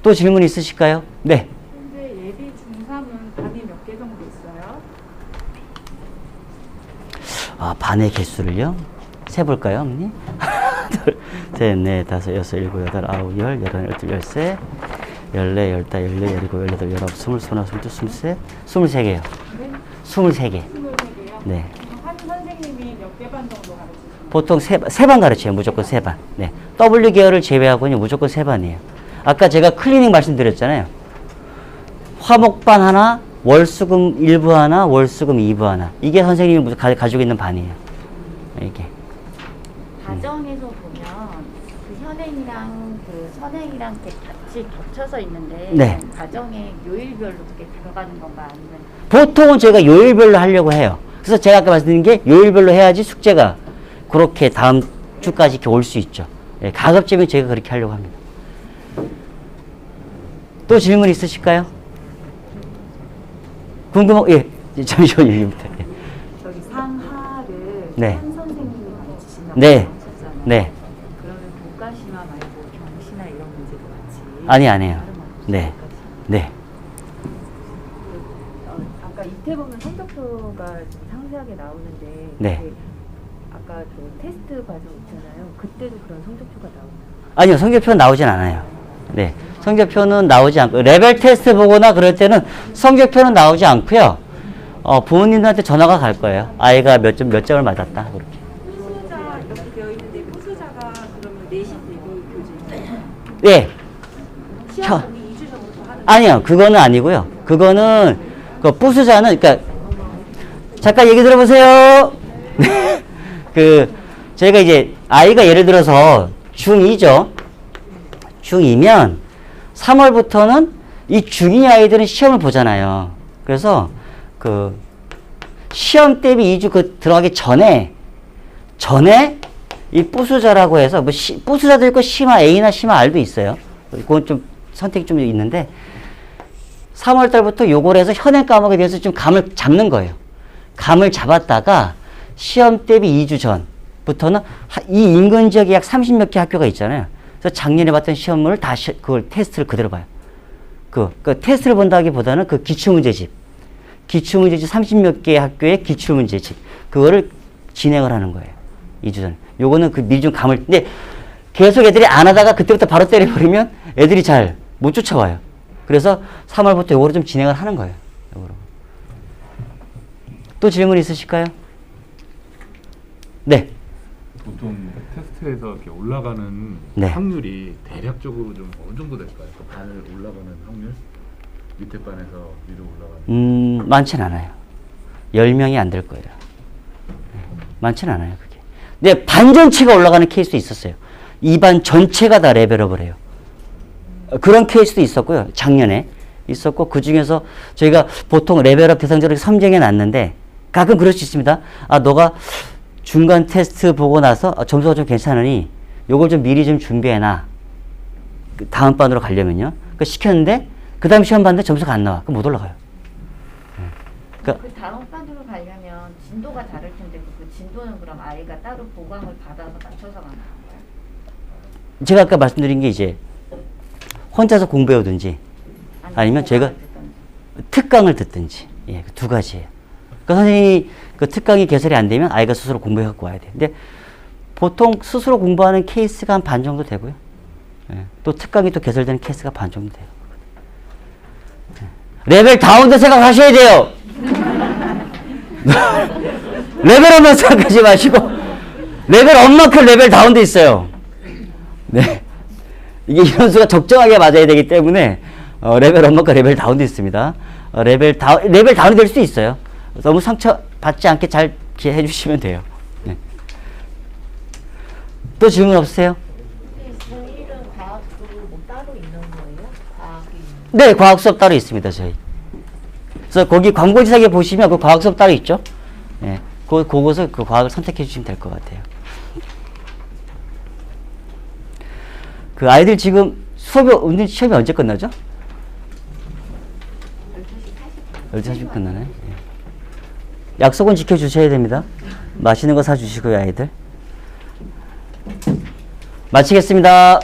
또 질문 있으실까요? 네. 현재 예비 중3은 반이 몇 개 정도 있어요? 아, 반의 개수를요? 세볼까요, 어머니? 하나, 둘, 셋, 넷, 다섯, 여섯, 일곱, 여덟, 아홉, 열, 열하나, 열둘, 열세, 열네, 열다, 열네, 열일곱, 열여덟, 열아홉, 스물, 스물하나, 스물둘, 스물셋, 23개요. 네? 23개. 23개요? 네. 한 선생님이 몇 개 반 정도 가르치시나요? 보통 세 반 가르쳐요. 무조건 세 반. 네. W 계열을 제외하고는 무조건 세 반이에요. 아까 제가 클리닉 말씀드렸잖아요. 화목반 하나, 월수금 1부 하나, 월수금 2부 하나. 이게 선생님이 가지고 있는 반이에요. 이게. 과정에서 보면 그 현행이랑 그 선행이랑 이렇게 같이 겹쳐서 있는데 네. 과정에 요일별로 그렇게 들어가는 건가 아니면 보통은 저희가 요일별로 하려고 해요. 그래서 제가 아까 말씀드린 게 요일별로 해야지 숙제가 그렇게 다음 주까지 이렇게 올 수 있죠. 예, 가급적이면 저희가 그렇게 하려고 합니다. 또 질문 있으실까요? 예, 잠시만요, 여기부터. 예. 저기 상하를 네. 한 선생님이 가르치신다고 네. 하셨잖아요. 네. 그러면 교과시나 말고 경시나 이런 문제도 같이 아니, 아니에요. 다른 없이 네. 교과시. 네. 아까 이태 보면 성적표가 좀 상세하게 나오는데 네. 그 아까 그 테스트 과정 있잖아요. 그때도 그런 성적표가 나오나요? 아니요, 성적표는 나오진 않아요. 네. 성적표는 나오지 않고, 레벨 테스트 보거나 그럴 때는 성적표는 나오지 않고요. 부모님들한테 전화가 갈 거예요. 아이가 몇 점을 맞았다. 그렇게. 포수자 이렇게 되어 있는데 포수자가 그러면 내신 대비 교재인가요? 네. 시험 공이 2주 전부터 하는. 아니요, 그거는 아니고요. 그거는, 부수자는, 그러니까, 잠깐 얘기 들어보세요. 저희가 이제, 아이가 예를 들어서 중2죠. 중2면 3월부터는 이 중2 아이들은 시험을 보잖아요. 그래서 시험 대비 2주 들어가기 전에 이 부수자라고 해서 부수자도 있고 심화 A나 심화 R도 있어요. 그건 좀 선택이 좀 있는데 3월 달부터 요걸 해서 현행 과목에 대해서 좀 감을 잡는 거예요. 감을 잡았다가 시험 대비 2주 전부터는 이 인근 지역에 약 30몇 개 학교가 있잖아요. 그래서 작년에 봤던 시험을 다시 그걸 테스트를 그대로 봐요. 그 테스트를 본다기보다는 그 기출문제집 기출문제집 30몇 개의 학교의 기출문제집 그거를 진행을 하는 거예요. 2주 전에. 요거는 그 미리 좀 감을 근데 계속 애들이 안 하다가 그때부터 바로 때려버리면 애들이 잘 못 쫓아와요. 그래서 3월부터 요거를 좀 진행을 하는 거예요. 요거로. 또 질문 있으실까요? 네. 보통 테스트에서 이렇게 올라가는 네. 확률이 대략적으로 좀 어느 정도 될까요? 그 반을 올라가는 확률? 밑에 반에서 위로 올라가는 많진 않아요. 10명이 안 될 거예요. 많진 않아요, 그게. 근데 반 전체가 올라가는 케이스도 있었어요. 이 반 전체가 다 레벨업을 해요. 그런 케이스도 있었고요. 작년에 있었고 그 중에서 저희가 보통 레벨업 대상자를 선정해 놨는데 가끔 그럴 수 있습니다. 아, 너가 중간 테스트 보고 나서 점수가 좀 괜찮으니 요걸 좀 미리 좀 준비해놔. 그 다음 반으로 가려면요. 그 시켰는데 그 다음 시험 봤는데 점수가 안 나와. 그럼 못 올라가요. 그 다음 반으로 가려면 진도가 다를 텐데 그 진도는 그럼 아이가 따로 보강을 받아서 맞춰서 가는 건가요? 제가 아까 말씀드린 게 이제 혼자서 공부해오든지 아니면 제가 특강을 듣든지 예, 그 두 가지예요. 그러니까 선생님이 그 특강이 개설이 안 되면 아이가 스스로 공부해 갖고 와야 돼요. 근데 보통 스스로 공부하는 케이스가 한 반 정도 되고요. 예, 또 특강이 또 개설되는 케이스가 반 정도 돼요. 예. 레벨 다운도 생각하셔야 돼요. 레벨업만 생각하지 마시고 레벨 업만큼 레벨 다운도 있어요. 네. 이게 인원수가 적정하게 맞아야 되기 때문에 레벨 업만큼 레벨 다운도 있습니다. 레벨 다운이 될 수도 있어요. 너무 상처 받지 않게 잘 해주시면 돼요. 네. 또 질문 없으세요? 중1은 과학도 뭐 따로 있는 거예요? 과학이 네, 과학 수업 따로 있습니다, 저희. 그래서 거기 광고지사에 보시면 그 과학 수업 따로 있죠? 네. 그곳에서 그 과학을 선택해 주시면 될 것 같아요. 그 아이들 지금 수업이, 시험이 언제 끝나죠? 12시 40분 끝나네. 예. 약속은 지켜주셔야 됩니다. 맛있는 거 사주시고요, 아이들. 마치겠습니다.